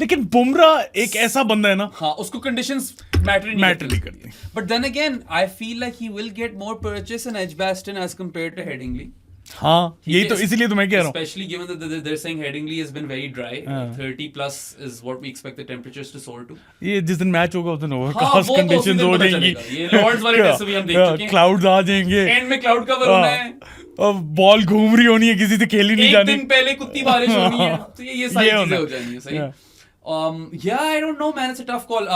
लेकिन बुमराह एक ऐसा बंदा है ना, हाँ, उसको कंडीशंस मैटर नहीं करती. But then again, I feel like he will get more purchase in Edgbaston as compared to Headingley. हाँ, यही तो, इसीलिए तो मैं कह रहा हूँ. Especially given that they're saying Headingley has been very dry. 30 plus is what we expect the temperatures to soar to. ये जिस दिन मैच होगा उस दिन ओवरकास्ट कंडीशंस हो जाएंगी. ये लॉर्ड्स वाले टेस्ट भी हम देख चुके हैं. क्लाउड्स आ जाएंगे. एंड में क्लाउड कवर होना है. अब बॉल घूम रही होनी है, किसी से खेल ही नहीं जानी. एक दिन पहले कुत्ती बारिश होनी है. तो ये सारी चीजें हो जाएंगी. सही. Yeah, I don't know, man. It's a tough call.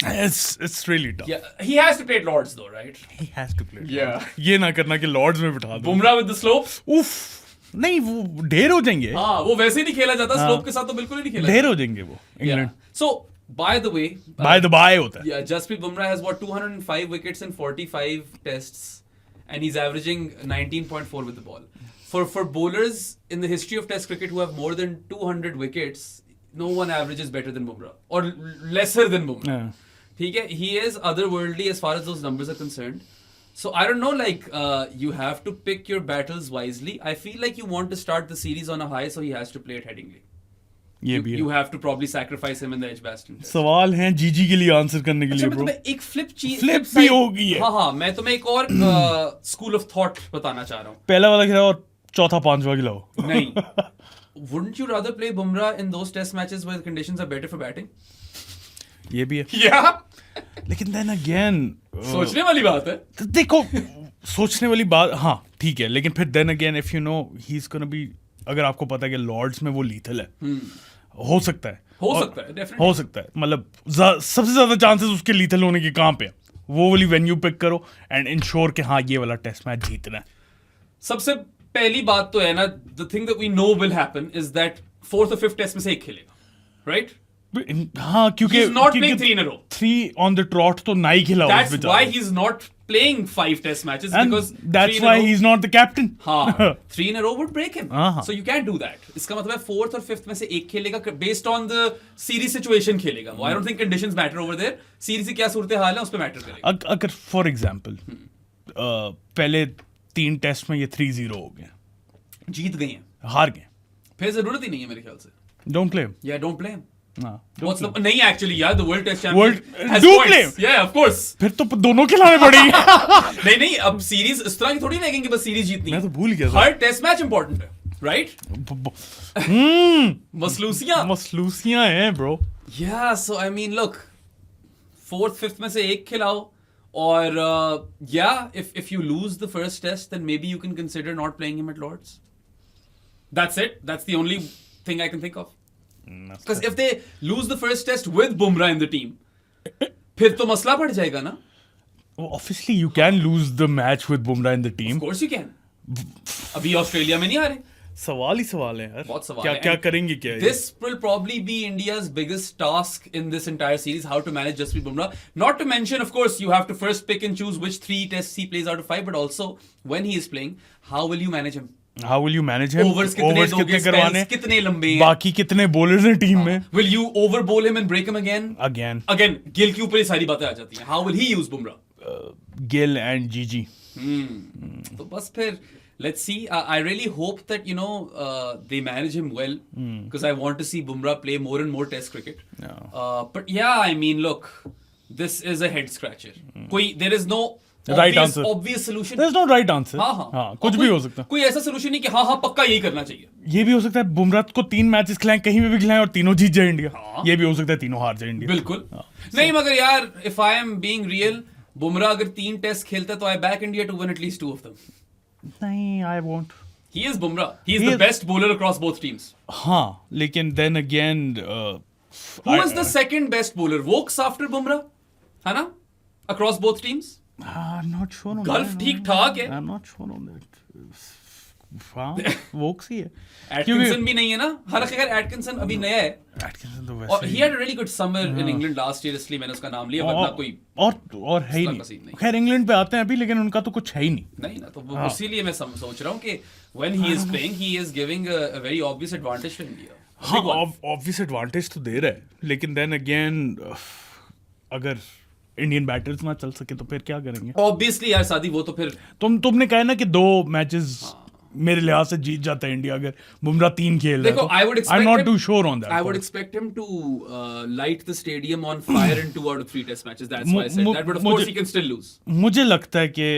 It's really tough. Yeah, he has to play at Lords though, right? He has to play. Yeah. ये ना करना कि Lords में बिठा दो. Bumrah with the slope. उफ, नहीं वो ढेर हो जाएंगे. हाँ, वो वैसे ही नहीं खेला जाता. Slope के साथ तो बिल्कुल ही नहीं खेला. ढेर हो जाएंगे वो. England. So by the way, होता है. Yeah, Jasprit Bumrah has what 205 wickets in 45 tests, and he's averaging 19.4 with the ball. For bowlers in the history of Test cricket who have more than 200 wickets, no one averages better than Bumrah or lesser than Bumrah. ठीक है, he is otherworldly as far as those numbers are concerned. So I don't know, like you have to pick your battles wisely. I feel like you want to start the series on a high, so he has to play at Headingley. You have to probably sacrifice him in the Edgbaston test. सवाल हैं जीजी के लिए answer करने के लिए. मैं तुम्हें एक फ्लिप भी होगी है. हाँ, मैं तुम्हें एक और स्कूल ऑफ थॉट बताना चाह रहा हूँ. पहला वाला खिलाओ और चौथा पांचवा खिलाओ. नहीं. Wouldn't you rather play Bumrah in those test matches where the conditions are better for batting? ये भी है. Yeah. लेकिन देन अगेन सोचने वाली बात है। देखो सोचने वाली बात, हाँ ठीक है, लेकिन फिर then again if you know he is gonna be, अगर आपको पता है कि लॉर्ड्स में वो लीथल है, हो सकता है definitely। हो सकता है, मतलब सबसे ज्यादा चांसेस उसके लीथल होने के कहाँ पे है, वो वाली वेन्यू पिक करो एंड इंश्योर कि हाँ ये वाला टेस्ट मैच जीतना है। सबसे पहली बात तो है ना, the thing that we know will happen is that fourth और फिफ्थ टेस्ट में से एक खेलेगा, राइट? हाँ क्योंकि He's not playing 3 in a row. 3 on the trot तो ना ही खिला उस That's बेचारे why को। he's not playing 5 test matches, And because that's 3 in a why row- he's not the captain. हाँ 3 in a row would break him. हाँ। So you can't do that. इसका मतलब है फोर्थ और फिफ्थ में से एक खेलेगा based on the series situation खेलेगा वो। I don't think conditions matter over there. Series की क्या सूरत हाल है उस पर मैटर करेगा। अगर फॉर एग्जाम्पल पहले 3 टेस्ट में ये 3-0 हो गए, जीत गए हैं, हार गए, फिर जरूरत ही नहीं है मेरे ख्याल से। Don't play. Yeah, don't play him. हाँ What's the नहीं actually यार, the world test World- champion has do points. play him. Yeah, of course. फिर तो दोनों खिलाने पड़ेंगे। नहीं अब सीरीज इस तरह की थोड़ी लगेंगे बस सीरीज जीतनी मैं है। तो भूल गया था। हर टेस्ट मैच इंपॉर्टेंट है, राइट? मसलूसियां। मसलूसियां हैं bro. Yeah, so I mean, look, fourth, fifth में से एक खिलाओ, और yeah, if you lose the first test, then maybe you can consider not playing him at Lords. That's it. That's the only thing I can think of. Because if they lose the first test with Bumrah in the team, फिर तो मसला बढ़ जाएगा ना? Obviously you can lose the match with Bumrah in the team. Of course you can. अभी Australia में नहीं आ रहे। सवाल ही सवाल है यार, बहुत सवाल क्या है। क्या And करेंगे क्या ये? This will probably be India's biggest task in this entire series, how to manage Jasprit Bumrah. Not to mention, of course, you have to first pick and choose which 3 tests he plays out of 5, but also when he is playing, how will you manage him? How will you manage him? Overs कितने दोगे, spells कितने लंबे हैं? बाकी कितने bowlers हैं team में? Will you over bowl him and break him again? Again, Gill के ऊपर ये सारी बातें आ जाती हैं. How will he use Bumrah? Gill and Gigi. तो बस फिर let's see. I really hope that they manage him well, because I want to see Bumrah play more and more Test cricket. But yeah, I mean, look, this is a head scratcher. There is no Right answer. obvious solution. There's no right answer. हाँ, कुछ भी हो सकता है। कोई ऐसा solution नहीं कि हाँ पक्का यही करना चाहिए। ये भी हो सकता है बुमराह को 3 मैचेस खिलाएं, कहीं में भी खिलाएं और तीनों जीत जाए इंडिया। ये भी हो सकता है तीनों हार जाए इंडिया। बिल्कुल। नहीं मगर यार, if I am being real, Bumrah अगर 3 टेस्ट खेलता है तो I back India to win at least 2 of them. नहीं, I won't. He is Bumrah. He is the best bowler across both teams. हाँ, लेकिन then again, who is the second best bowler? Vokes after Bumrah, है ना? Across both teams. I'm not sure on Gulf that. ठीक ठाक है। I'm not sure on that. हाँ, Woakes ही है। Atkinson भी नहीं है ना? हालांकि अगर एटकिंसन अभी नया है, एटकिंसन तो और वैसे he had a really good summer in England last year, इसलिए मैंने उसका नाम लिया, वरना कोई और है ही उसका नहीं। नहीं। खैर इंग्लैंड पे आते हैं अभी, लेकिन उनका तो कुछ है ही नहीं। नहीं ना, तो उसीलिए मैं सोच रहा हूँ कि when he is playing, he is giving a very obvious advantage to India. हाँ, ऑब्वियस एडवांटेज तो दे रहा है, लेकिन देन अगेन अगर इंडियन बैटर्स ना चल सके तो फिर क्या करेंगे? Obviously यार सादी, वो तो फिर तुमने कहा ना कि 2 मैचेस मेरे लिहाज से जीत जाता है इंडिया अगर बुमराह 3 खेल रहा है। देखो, I would expect I'm not him- too sure on that. I would expect him to light the stadium on fire in 2 out of 3 test matches. That's why I said that. But of course, he can still lose. मुझे लगता है कि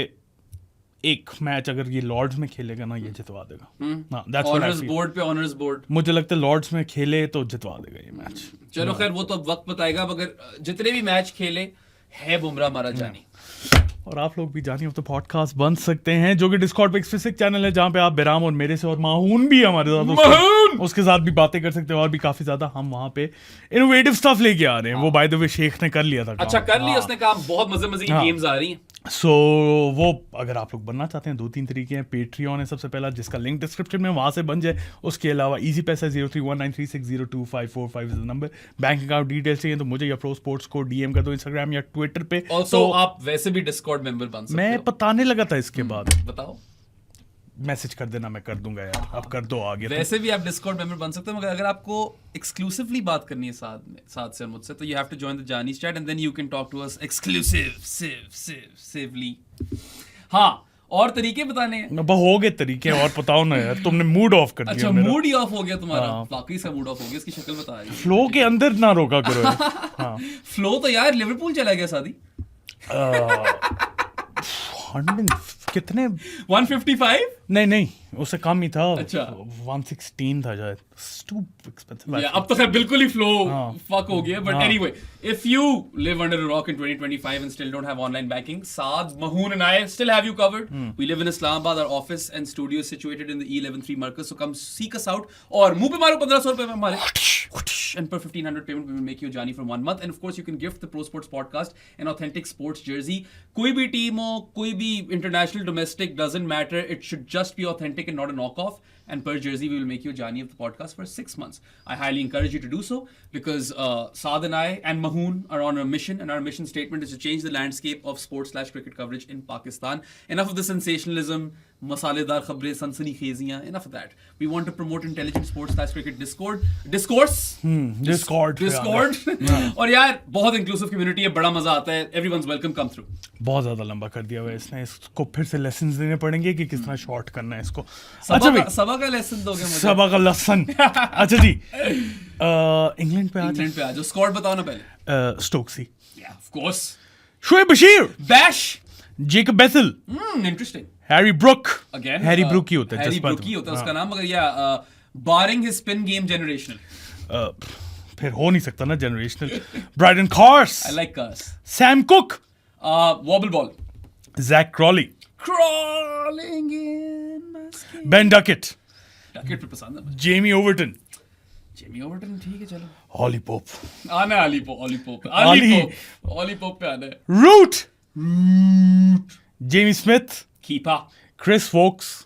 एक match अगर ये Lord's में खेलेगा ना, ये जितवा देगा। हाँ, that's what I Honors feel. board पे honors board. मुझे लगता है लॉर्ड्स में खेले तो जितवा देगा ये मैच। चलो खैर, वो तो अब वक्त बताएगा, मगर जितने भी मैच खेले है बुमराह हमारा जानी। और आप लोग भी जानी ऑफ द पॉडकास्ट बन सकते हैं, जो कि डिस्कॉर्ड पे एक्सप्लिसिट चैनल है, जहाँ पे आप बिराम और मेरे से और माहून भी हमारे साथ उसके साथ भी बातें कर सकते हो, और भी काफी ज्यादा हम वहाँ पे इनोवेटिव स्टफ लेके आ रहे हैं। वो बाय द वे शेख ने कर लिया था। अच्छा, कर लिया उसने काम। बहुत मजे की गेम्स आ रही हैं। सो वो अगर आप लोग बनना चाहते हैं, 2-3 तरीके हैं। पेट्रियन है सबसे पहला, जिसका लिंक डिस्क्रिप्शन में, वहां से बन जाए। उसके अलावा इजी पैसा 031936025545 is the number. Bank account details चाहिए तो मुझे या प्रो स्पोर्ट्स को डीएम कर दो इंस्टाग्राम या ट्विटर पे। ऑल्सो आप वैसे भी डिस्कॉर्ड मेंबर बन सकते मैं हो। बताने लगा था इसके बाद, बताओ। मैसेज कर देना, मैं कर दूंगा यार। अब कर दो आगे। वैसे भी आप डिस्कॉर्ड मेंबर बन सकते हो, मगर अगर आपको एक्सक्लूसिवली बात करनी है साथ से मुझसे, तो you have to join the Johnnies chat and then you can talk to us exclusively. हाँ, और तरीके बताने हैं। अब हो गए तरीके, और बताओ ना यार। तुमने मूड ऑफ कर दिया अच्छा, मेरा। मूड ही ऑफ हो गया तुम्हारा। वाकई से मूड ऑफ हो गया, इसकी शक्ल बता रही है। फ्लो के अंदर ना रोका करो यार। हाँ, फ्लो तो यार लिवरपूल चला गया सादी। कितने 155? नहीं उससे कम ही था. अच्छा. 116 था शायद. Too expensive. Yeah, अब तो खैर बिल्कुल ही फ्लो हाँ. फक हो गया. But हाँ. anyway, if you live under a rock in 2025 and still don't have online banking, Saad, Mahoon and I still have you covered. We live in Islamabad. Our office and studio is situated in the E113 Markaz. So come seek us out. और मुंह पे मारो 1500 रुपए में हमारे. And per 1500 payment, we will make you a journey for 1 month. And of course, you can gift the Pro Sports podcast an authentic sports jersey. कोई भी team हो, कोई भी international, domestic, doesn't matter. It should just be authentic and not a knockoff. And per jersey, we will make you a journey of the podcast for 6 months. I highly encourage you to do so because Saad and I and Mahoon are on a mission, and our mission statement is to change the landscape of sports/cricket coverage in Pakistan. Enough of the sensationalism, masaledar khabrein, sansanikheziyaan. Enough of that. We want to promote intelligent sports/cricket discourse. Discord. और यार बहुत inclusive community है, बड़ा मजा आता है. Everyone's welcome. Come through. बहुत ज्यादा लंबा कर दिया हुआ है इसने. इसको फिर से लेसन्स देने पड़ेंगे कि किस तरह शॉर्ट करना है इसको. अच्छा भाई, सबा का लेसन दोगे मुझे? सबा का लसन. अच्छा जी, इंग्लैंड पे आ जाओ. स्क्वाड बताओ ना पहले. Stokesy, Of course. Shoaib Bashir, Bash. Jacob Bethell, Interesting. Harry Brook. Again. Harry Brook ही होता है. हैरी ब्रुक ही होता है उसका नाम. मगर या barring his spin game generational. फिर हो नहीं सकता ना generational. Brydon Carse, I like cars. Sam Cook, Wobble ball. Zak Crawley, Crawling in my skin. Ben Duckett, Duckett पे पसंद है मुझे. जेमी ओवर्टन, Jimmy Overton ठीक है चलो. हॉली पोप, आना है ऑली पोप पे आना है. Root, Jamie Smith, Keeper. Chris Woakes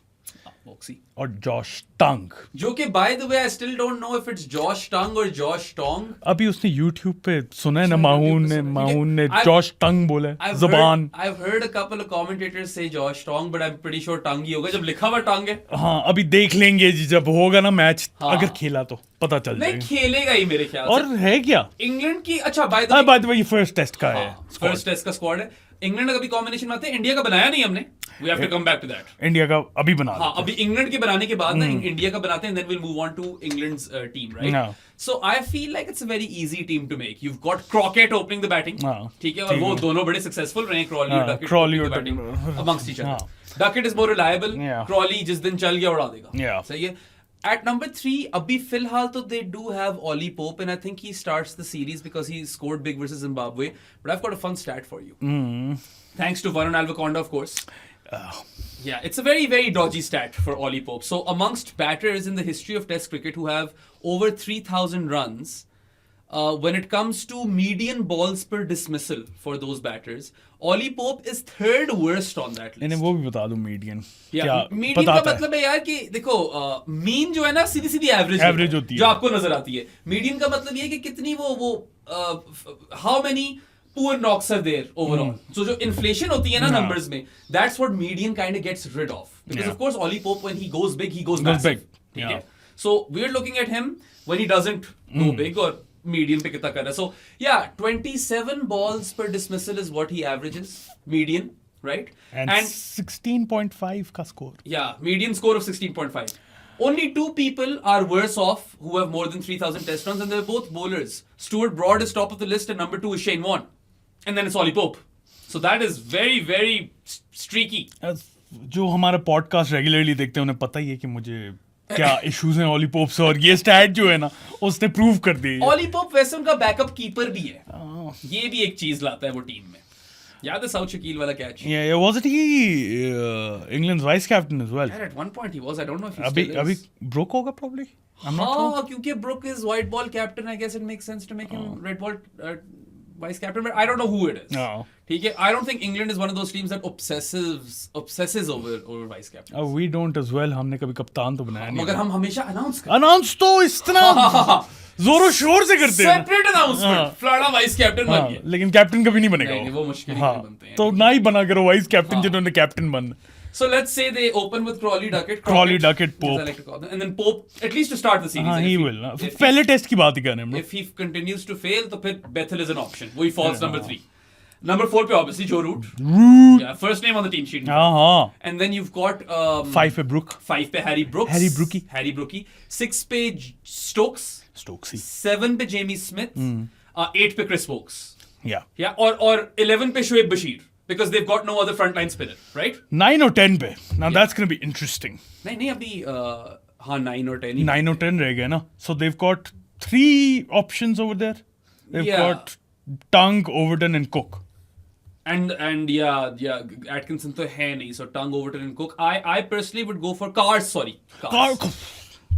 Boxy. और जॉश टंग. जो कि by the way I still don't know if it's Josh Tongue or Josh Tong. अभी उसने YouTube पे सुना है ना, माहून ने I've- जॉश टंग बोला है. I've जुबान. I've heard a couple of commentators say Josh Tong, but I'm pretty sure Tongue ही होगा. जब लिखा हुआ Tongue है. हाँ, अभी देख लेंगे जी जब होगा ना मैच. हाँ. अगर खेला तो पता चल नहीं जाएगा. खेलेगा ही मेरे ख्याल और से. है क्या? इंग्लैंड की अच्छा by the way बात वही फर्स्ट टेस्ट का है. फर्स्ट टेस्ट का स्क्वाड है. इंग्लैंड का कभी कॉम्बिनेशन में आते हैं. इंडिया का बनाया नहीं हमने. We have to come back to that. India का अभी बना. हाँ, अभी इंग्लैंड के बनाने के बाद ना इंडिया का बनाते हैं, then we'll move on to England's team, right? हाँ. So I feel like it's a very easy team to make. You've got Crockett opening the batting, हाँ. ठीक है, और वो दोनों बड़े successful रहे, Crawley और हाँ, Duckett Crawley opening the और batting amongst each other. हाँ. Duckett is more reliable. Yeah. Crawley जिस दिन चल गया उड़ा देगा. Yeah. सही है. At number 3, अभी फिलहाल तो they do have Ollie Pope, and I think he starts the series because he scored big versus Zimbabwe. But I've got a fun stat for you. Thanks to Varun Alvaconda, of course. Yeah, it's a very, very dodgy stat for Ollie Pope. So, amongst batters in the history of Test cricket who have over 3,000 runs, when it comes to median balls per dismissal for those batters, Ollie Pope is third worst on that list. इन्हें वो भी बता दूं median. Yeah, median का मतलब है यार कि देखो मीन जो है ना सीधी सीधी एवरेज होती है जो आपको नजर आती है. मीडियन का मतलब ये है कि कितनी वो how many poor knocks are there overall. So जो inflation होती है ना numbers में, that's what median kind of gets rid of. Because of course Ollie Pope when he goes big, he goes massive. big. ठीक Yeah. है? So we're looking at him when he doesn't go big or median पे कितना कर रहा है. So yeah, 27 balls per dismissal is what he averages, median, right? And 16.5 का score. Yeah, median score of 16.5. Only 2 people are worse off who have more than 3,000 test runs, and they're both bowlers. Stuart Broad is top of the list, and number 2 is Shane Warne. And then it's Ollie Pope. So that is very, very streaky. जो हमारा podcast regularly देखते हैं उन्हें पता ही है कि मुझे क्या इश्यूज हैं ओली पोप से, और ये स्टैट जो है ना उसने प्रूव कर दी. Ollie Pope वैसे उनका बैकअप कीपर भी है. ये भी एक चीज लाता है वो टीम में. याद है साउथ शकील वाला catch? Yeah, wasn't he England's vice captain as well? Yeah, at one point he was. I don't know if he still अभी is. ब्रोक होगा probably. I'm not sure. हाँ, क्योंकि Brook is white ball captain, I guess it makes sense to make him red ball vice captain, but I don't know who it is. No. ठीक है, I don't think England is one of those teams that obsesses over vice captain. We don't as well. हमने कभी कप्तान तो बनाया नहीं. मगर हम हमेशा announce करते अनाउंस तो इस तरह जोरों शोर से करते हैं. separate announcement. फलाना vice captain बन गया. लेकिन कैप्टन कभी नहीं बनेगा. नहीं, वो मुश्किल ही हाँ, बनते हैं. तो ना ही बना करो वाइस कैप्टन जिन्होंने कैप्टन बन. So let's say they open with Crawley, Duckett, Duckett, Pope. as I like to call them, and then Pope at least to start the series. हाँ, And he if will. if पहले test की बात ही कर रहे हैं. If he continues to fail, तो फिर Bethel is an option. वही falls number 3. Number 4 पे obviously Joe Root. Yeah, first name on the team sheet. हाँ. And then you've got 5 पे ब्रुक. 5 पे Harry Brooks. Harry Brookie. 6 पे Stokes. Stokesy. 7 पे Jamie Smith. 8 पे Chris Wokes. Yeah. Yeah, और 11 पे Shoaib Bashir. because they've got no other frontline spinner, right? 9 or 10 पे. Now that's going to be interesting. नहीं अभी हाँ 9 or 10 ही 9 or 10 रह गए ना. So they've got 3 options over there. They've Yeah. got Tongue, Overton and Cook. and yeah Atkinson तो है नहीं, so Tongue, Overton and Cook. I personally would go for Cars.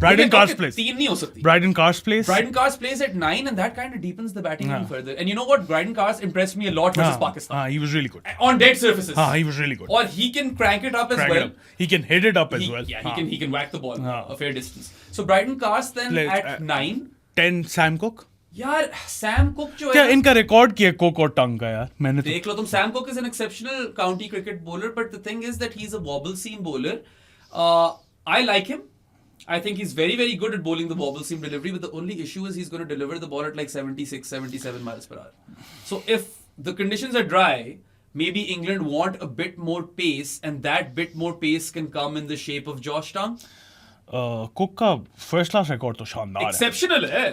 Bryden Carr's place. तीन नहीं हो सकती. Bryden Carr's place. Bryden Carr's plays at 9, and that kind of deepens the batting even further. And you know what? Bryden Carr's impressed me a lot versus Pakistan. He was really good. On dead surfaces. He was really good. Or he can crank it up as Crank it well. up. He can hit it up as well. Yeah, he can whack the ball a fair distance. So Bryden Carr's then Plays, at 9. 10 Sam Cook. यार Sam Cook जो क्या है इनका record किया Cook और Tongue का यार? मैंने तो देख लो तुम. Sam Cook is an exceptional county cricket bowler, but the thing is that he's a wobble seam bowler. I like him. I think he's very, very good at bowling the wobble seam delivery, but the only issue is he's going to deliver the ball at like 76, 77 miles per hour. So if the conditions are dry, maybe England want a bit more pace, and that bit more pace can come in the shape of Josh Tongue. Cook का first class record तो शानदार है. Exceptional है.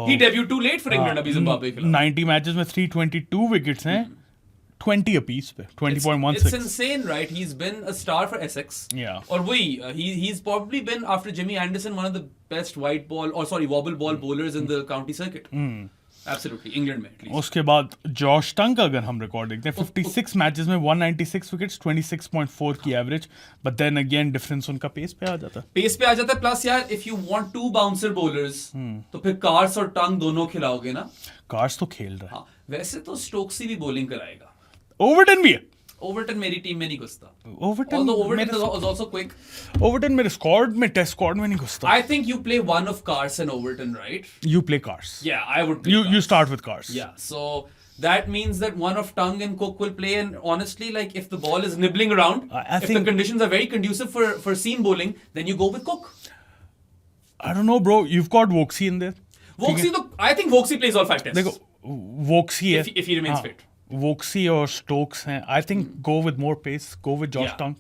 He debuted too late for England अभी Zimbabwe के खिलाफ. 90 matches में 322 wickets हैं. 20 apiece पे. 20.16. It's insane, right? He's been a star for Essex. Yeah. Or he's probably been, after Jimmy Anderson, one of the best wobble ball bowlers in the county circuit. Absolutely, England में at least. उसके बाद Josh टंग का अगर हम record देखते हैं 56 matches में 196 wickets 26.4 की average. But then again difference उनका पेस पे आ जाता है. पेस पे आ जाता है. प्लस यार if you want 2 bouncer bowlers, तो फिर कार्स और टंग दोनों खिलाओगे ना. कार्स तो खेल रहा है. हाँ, वैसे तो स्टोक्सी भी bowling कराएगा. ओवरटन भी है. Overton मेरी टीम में नहीं घुसता. Overton Although Overton was also quick. Overton मेरे स्क्वाड में टेस्ट स्क्वाड में नहीं घुसता. I think you play one of Cars and Overton, right? You play Cars. Yeah, I would play You Cars. start with Cars. Yeah, so that means that one of Tongue and Cook will play, and honestly, like if the ball is nibbling around, I if think- the conditions are very conducive for seam bowling, then you go with Cook. I don't know bro, you've got Voxie in there. Voxie, I think Voxie plays all 5 tests. देखो Voxie है. if he remains fit. Voxie और Stokes हैं. I think go with more pace. Go with Josh Yeah. Tongue.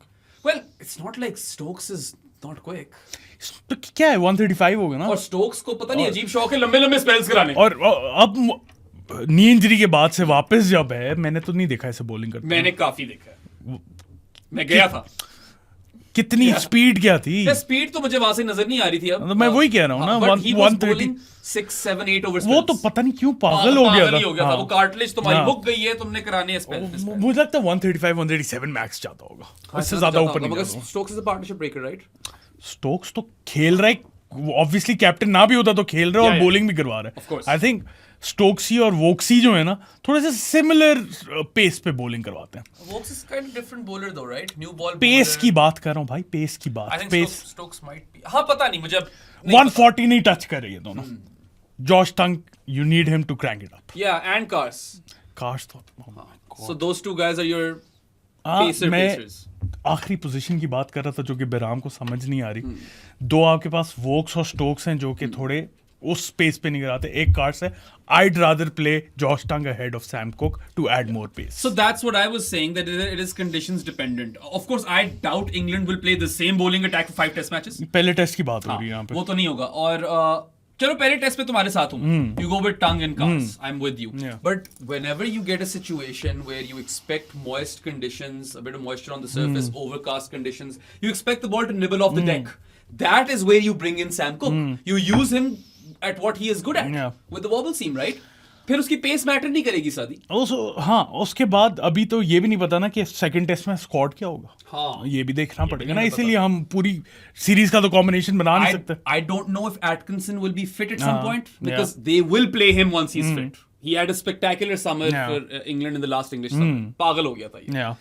Well, it's not like Stokes is not quick. तो क्या है 135 होगा ना. और Stokes को पता नहीं अजीब शौक है लंबे स्पेल्स कराने. और अब नी इंजरी के बाद से वापस जब है मैंने तो नहीं देखा ऐसे बॉलिंग करते. मैंने काफी देखा है. मैं गया था. कितनी स्पीड क्या थी. स्पीड तो मुझे वहां से नजर नहीं आ रही थी. अब तो मैं वही कह रहा हूँ ना. 130 6, 7, 8 ओवर. वो तो पता नहीं क्यों पागल हो गया था. वो कार्टिलेज तुम्हारी मुक गई है, तुमने कराने स्पेल. मुझे लगता है 135 137 मैक्स जाता होगा. इससे ज्यादा ऊपर नहीं जाता. Stokes is a partnership breaker, right? Stokes तो खेल रहा है. ऑब्वियसली कैप्टन ना भी होता तो खेल रहा है और बॉलिंग भी करवा रहा है. आई थिंक स्टोक्सी और वोक्सी जो है ना थोड़े से सिमिलर पेस पे बॉलिंग करवाते हैं. Woakes is kind of different bowler though, right? New ball pace की बात कर रहा हूँ भाई. पेस की बात. I think pace Stokes might be. हां पता नहीं मुझे. 140 नहीं टच कर रही है दोनों. Josh Tongue you need him to crank it up. या एंड कार्स. कार्स तो oh my God. So those two guys are your pacer main pacers. आखिरी पोजीशन की बात कर रहा था जो कि बेराम को समझ नहीं आ रही. 2 आपके पास वोक्स और स्टोक्स हैं जो कि थोड़े उस स्पेस पे नहीं कराते. एक कार्स है. I'd rather play Josh Tongue ahead of Sam Cook to add more pace. So that's what I was saying, that it is conditions dependent. Of course, I doubt England will play the same bowling attack for 5 test matches. पहले test की बात हो रही है यहाँ पे. वो तो नहीं होगा. और चलो पहले टेस्ट पे तुम्हारे साथ हूँ. You go with Tongue and Cars. I'm with you. Yeah. But whenever you get a situation where you expect moist conditions, a bit of moisture on the surface, overcast conditions, you expect the ball to nibble off the deck. That is where you bring in Sam Cook. You use him at what he is good at, with the wobble seam, right? फिर उसकी pace matter नहीं करेगी शादी. हाँ उसके बाद अभी तो ये भी नहीं पता ना कि सेकंड टेस्ट में स्क्वाड क्या होगा. हाँ ये भी देखना पड़ेगा ना. इसीलिए हम पूरी सीरीज का तो कॉम्बिनेशन बना नहीं सकते. I don't know if Atkinson will be fit at some point, because they will play him once he's fit. He had a spectacular summer for England in the last English summer. पागल हो गया था ये.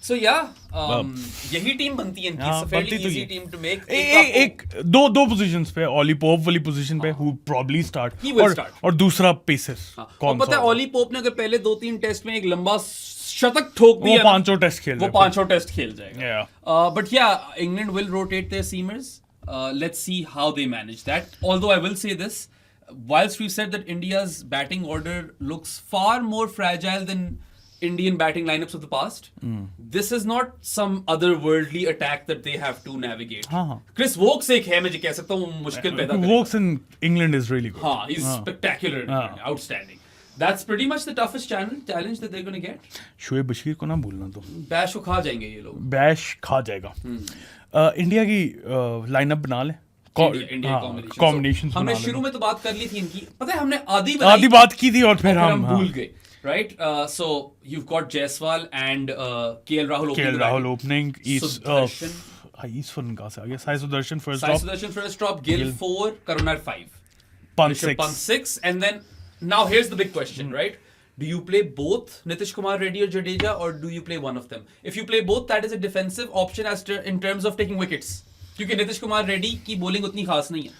So यही team बनती है इनकी. It's a fairly easy team to make. एक दो पोजीशंस पे ऑली पोप वाली पोजीशन पे who probably start. He will start. और दूसरा पेसर. और पता है ऑली पोप ने अगर पहले 2-3 टेस्ट में एक लंबा शतक ठोक दिया, वो 5 टेस्ट खेल. वो 5 टेस्ट खेल जाएगा. But yeah, England will rotate their seamers. Let's see how they manage that. Although I will say this, whilst we've said that India's batting order looks far more fragile than Indian batting lineups of the past, this is not some otherworldly attack that they have to navigate. Chris Woakes एक है, मैं कह सकता हूँ मुश्किल पैदा करेगा. Woakes in England is really good. हाँ, he's spectacular, outstanding. That's pretty much the toughest challenge that they're going to get. Shoaib Bashir को ना भूलना तो बैश को खा जाएंगे ये लोग. बैश खा जाएगा. इंडिया की लाइनअप बना ले. इंडिया कॉम्बिनेशन हमने शुरू में तो बात कर ली थी इनकी. पता है हमने आधी बात की थी और फिर हम भूल गए. Right, so you've got Jaiswal and KL Rahul opening. Eastern कहाँ से आ गया? Sai Sudarshan first drop. Gill 4, Karunar 5, Pant 6, and then now here's the big question, right? Do you play both Nitish Kumar Reddy or Jadeja, or do you play one of them? If you play both, that is a defensive option in terms of taking wickets. क्योंकि Nitish Kumar Reddy की bowling उतनी खास नहीं है.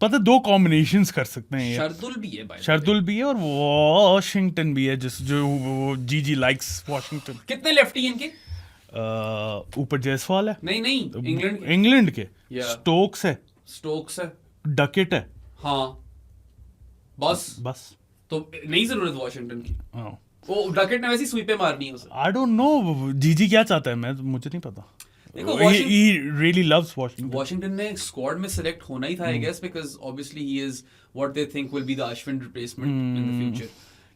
पता दो combinations कर सकते हैं. शर्दुल भी है और वॉशिंगटन भी है, जो जीजी लाइक्स वॉशिंगटन. कितने लेफ्टी इनके? ऊपर जायसवाल है. नहीं इंग्लैंड के. स्टोक्स है. डकेट है. हाँ बस तो नहीं जरूरत वॉशिंगटन की. वो डकेट ने वैसे स्वीपे मारनी है उसे. आई डोंट नो जीजी क्या चाहता है, मुझे नहीं पता. He really loves Washington. Washington ने squad में select होना ही था, I guess, because obviously he is what they think will be the Ashwin replacement in the future.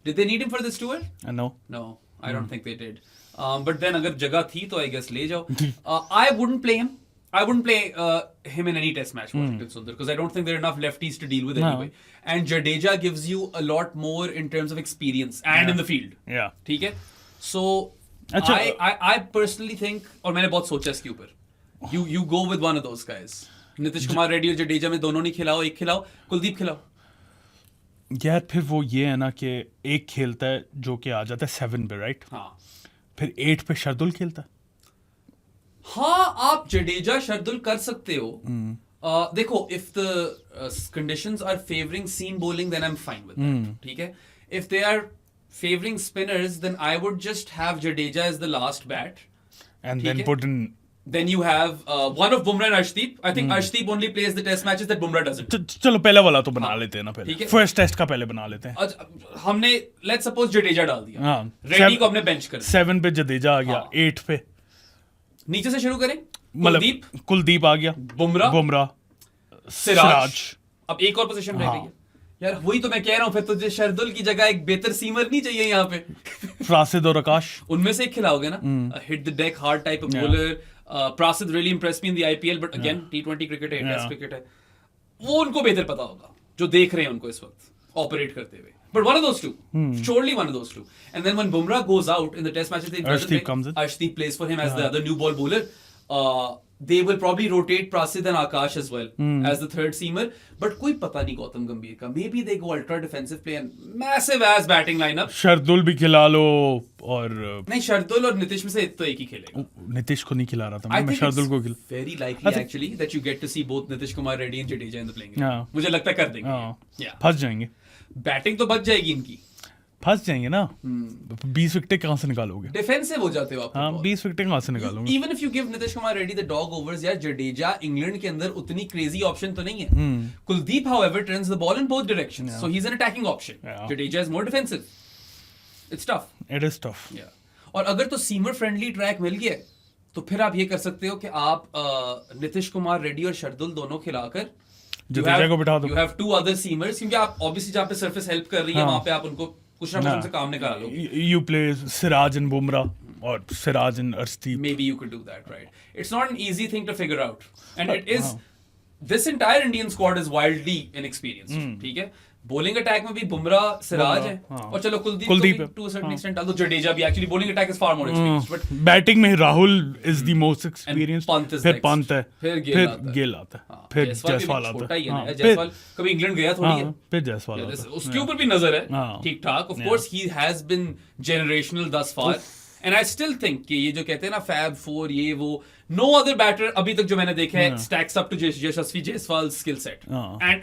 Did they need him for this tour? No, I don't think they did. But then अगर जगह थी तो I guess ले जाओ. I wouldn't play him. I wouldn't play him in any test match, Washington Sundar, because I don't think there are enough lefties to deal with anyway. And Jadeja gives you a lot more in terms of experience and in the field. Yeah. ठीक है. So I personally think, और मैंने बहुत सोचा इसके ऊपर, you go with one of those guys. Nitish Kumar Reddy और जडेजा में दोनों नहीं खिलाओ, एक खिलाओ, कुलदीप खिलाओ. यार फिर वो ये है ना कि एक खेलता है जो कि आ जाता है 7 पे, राइट? हाँ. फिर 8 पे शर्दुल खेलता है. हाँ, आप जडेजा शर्दुल कर सकते हो. देखो, if the conditions are favoring seam bowling, then I'm fine with that. ठीक है. If they are favoring spinners, then I would just have Jadeja as the last bat. And then put in... Then you have one of Bumrah and Arshdeep. I think Arshdeep only plays the test matches that Bumrah doesn't. चलो पहला वाला तो बना लेते हैं ना पहले. First test का पहले बना लेते हैं. हमने let's suppose Jadeja डाल दिया. रेड्डी को हमने बेंच कर दिया. 7 पे जडेजा आ गया, 8 पे नीचे से शुरू करें. कुलदीप आ गया, बुमराह, सिराज. अब एक और पोजीशन रह गई है. यार वही तो मैं कह रहा हूँ, फिर तुझे शर्दुल की जगह एक बेहतर सीमर नहीं चाहिए यहाँ पे? प्रासिद और आकाश, उनमें से एक खिलाओगे ना. Hit the deck hard type of bowler. Prasidh really impressed me in the IPL, but again T20 cricket है, टेस्ट क्रिकेट है, वो उनको बेहतर पता होगा जो देख रहे हैं उनको इस वक्त ऑपरेट करते हुए. But one of those two, surely one of those two. And then when Bumrah goes out in the test matches, Arshdeep plays for him as the other new ball bowler. They will probably rotate Prasid and Akash as well as the third seamer. But कोई पता नहीं गौतम गंभीर का. Maybe they go ultra defensive play and massive ass batting lineup. Shardul भी खिला लो और नहीं, शर्दुल और नितिश में से तो एक ही खेलेगा. नितिश को नहीं खिला रहा था मैं शर्दुल को खिला. Very likely actually that you get to see both Nitish Kumar Reddy and Jadeja in the playing. मुझे लगता है कर देंगे. फंस जाएंगे. बैटिंग तो बच जाएगी इनकी. फंस जाएंगे ना. 20 विकेटें कहाँ से निकालोगे? डिफेंसिव हो जाते हो आप. हाँ, 20 विकेटें कहाँ से निकालोगे? Even if you give Nitish Kumar Reddy the dog overs, यार जडेजा इंग्लैंड के अंदर उतनी क्रेजी ऑप्शन तो नहीं है. Kuldeep however turns the ball in both directions, so he is an attacking option. Jadeja is more defensive. It's tough. It is tough. और अगर तो सीमर फ्रेंडली ट्रैक मिल गया तो फिर आप ये कर सकते हो कि आप नितिश कुमार रेड्डी और शर्दुल दोनों खिलाकर जडेजा को बिठा दो. यू हैव 2 other seamers, क्योंकि आप ऑब्वियसली जहाँ पे सरफेस हेल्प कर रही है वहां पे आप उनको कुछ ना कुछ उनसे काम निकाल लो. You play Siraj and Bumrah or Siraj and Arshdeep. Maybe you could do that, right? It's not an easy thing to figure out, and it is. This entire Indian squad is wildly inexperienced. ठीक है. Bowling attack में भी बुमराह, सिराज है, और चलो Kuldeep to a certain extent, although Jadeja भी actually bowling attack is far more experienced. But batting में Rahul is the most experienced. फिर पंत है, फिर गेल आता है, फिर जायसवाल आता है. जायसवाल कभी इंग्लैंड गया थोड़ी है. फिर जायसवाल आता है. उसके ऊपर भी नजर है ठीक ठाक. Of course he has been generational thus far. And I still think कि ये जो कहते हैं ना Fab 4 ये वो, no other batter अभी तक जो मैंने देखा है stacks up to Yashasvi Jaiswal skill set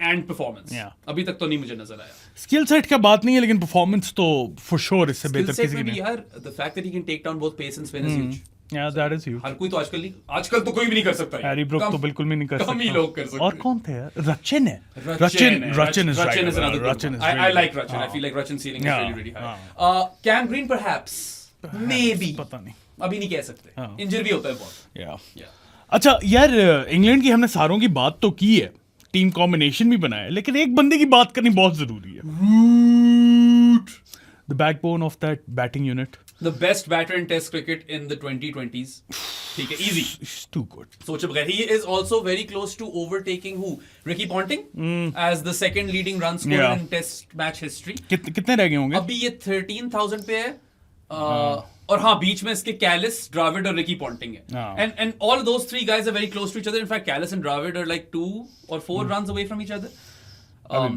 and performance. अभी तक तो नहीं मुझे नजर आया. Skill set का बात नहीं है, लेकिन performance तो for sure इससे बेहतर किसी की नहीं. यार the fact that he can take down both pace and spin is huge. Yeah, that is huge. हर कोई तो आजकल तो कोई भी नहीं कर सकता. हैरी ब्रुक तो बिल्कुल भी नहीं कर सकता. कम ही लोग कर सकते. और कौन थे यार? Rachin है. Rachin is another good. I like Rachin. I feel like Rachin's ceiling is really high. Cam Green perhaps. Maybe. पता नहीं. अभी नहीं कह सकते. इंजरी भी होता है बहुत. अच्छा यार, इंग्लैंड की हमने सारों की बात तो की है, टीम कॉम्बिनेशन भी बनाया है, लेकिन एक बंदे की बात करनी बहुत जरूरी है. The backbone of that batting unit. The best batter in Test cricket in the 2020s. ठीक है, easy. It's too good. सोचे बगैर. He is also very close to overtaking who? Ricky Ponting as the second leading run scorer Yeah. in Test match history. कितने रह गए होंगे? अभी ये 13,000 पे है. और हाँ, बीच में इसके Callis, Dravid और Ricky Ponting है. हाँ. And all those three guys are very close to each other. In fact, Callis and Dravid are like 2 or 4 runs away from each other. और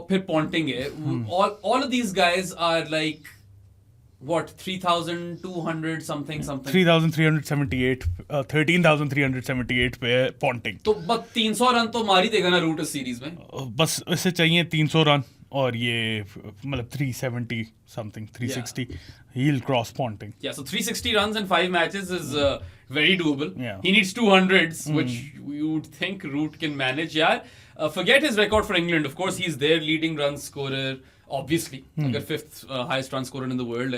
फिर Ponting है. All of these guys are like what 3,200 something 3,378 13,378 पे है Ponting. तो बस 300 run तो मार ही देगा ना रूट इस सीरीज में. बस इसे चाहिए 300 रन और ये मतलब 370 something 360 he'll cross Ponting. Yeah, so 360 runs in 5 matches is very doable. Yeah. He needs 200s, which you would think Root can manage. Yeah, forget his record for England. Of course, he's their leading run scorer. Obviously, like 5th highest run scorer in the world.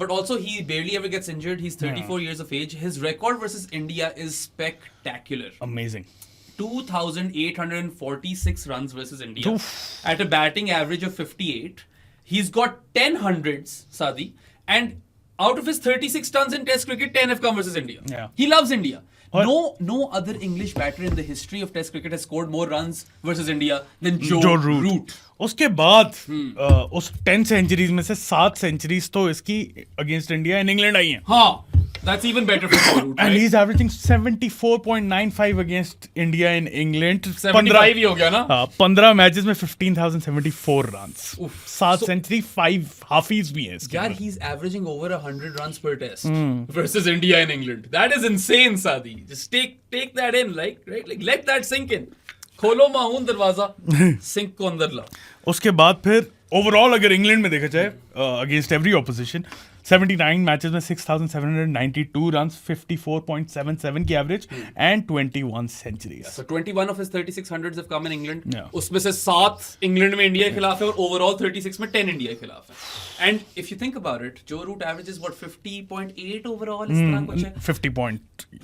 But also, he barely ever gets injured. He's 34 years of age. His record versus India is spectacular. Amazing. 2,846 runs versus India Oof. at a batting average of 58. He's got 10 hundreds, Sadi, and out of his 36 tons in Test cricket, 10 have come versus India. Yeah. He loves India. No other English batter in the history of Test cricket has scored more runs versus India than Joe Root. उसके बाद उस 10 centuries में से 7 centuries तो इसकी against India and England आई हैं. हाँ, that's even better for Joe Root. And right? he's averaging 74.95 against India and England. 75 ही हो गया ना? 15 मैचेस में 15,074 runs. Oof. 7 So- सेंचुरी 5 हाफिज भी हैं इसके God, अंदर. he's averaging over 100 runs per test versus India and England. That is insane, Sadi. Just take that in, right? Like let that sink in. खोलो माहून दरवाजा, सिंक को अंदर ला. उसके बाद फिर ओवरऑल अगर इंग्लैंड में देखा जाए अगेंस्ट एवरी ऑपोजिशन 79 मैचेस में 6,792 runs 54.77 की average and 21 centuries. So 21 of his 36 hundreds have come in England. Yeah. उसमें से 7 इंग्लैंड में इंडिया के खिलाफ है और ओवरऑल 36 में 10 इंडिया के खिलाफ है. And if you think about it, Joe Root averages what 50.8 overall इस तरह कुछ है. 50 point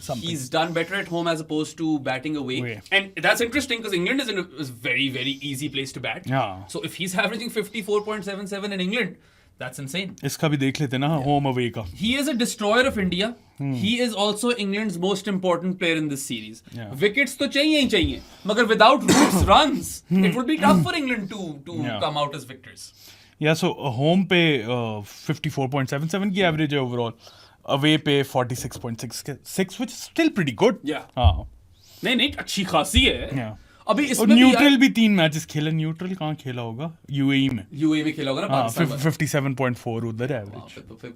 something. He's done better at home as opposed to batting away. And that's interesting because England is in a very, very easy place to bat. Yeah. So if he's averaging 54.77 in England, that's insane. इसका भी देख लेते ना home away का. He is a destroyer of India. He is also England's most important player in this series. Yeah. Wickets तो चाहिए ही चाहिए. मगर without Root's runs, it would be tough for England to come out as victors. या so home पे 54.77 की average है overall. Away पे 46.6 which is still pretty good. Yeah. हाँ. नहीं अच्छी खासी है. Yeah. अभी और इसमें न्यूट्रल भी 3 मैचेस खेला. न्यूट्रल कहाँ खेला होगा? यूएई में. यूएई में खेला होगा ना हाँ, पाकिस्तान में. 57.4 उधर एवरेज. तो फिर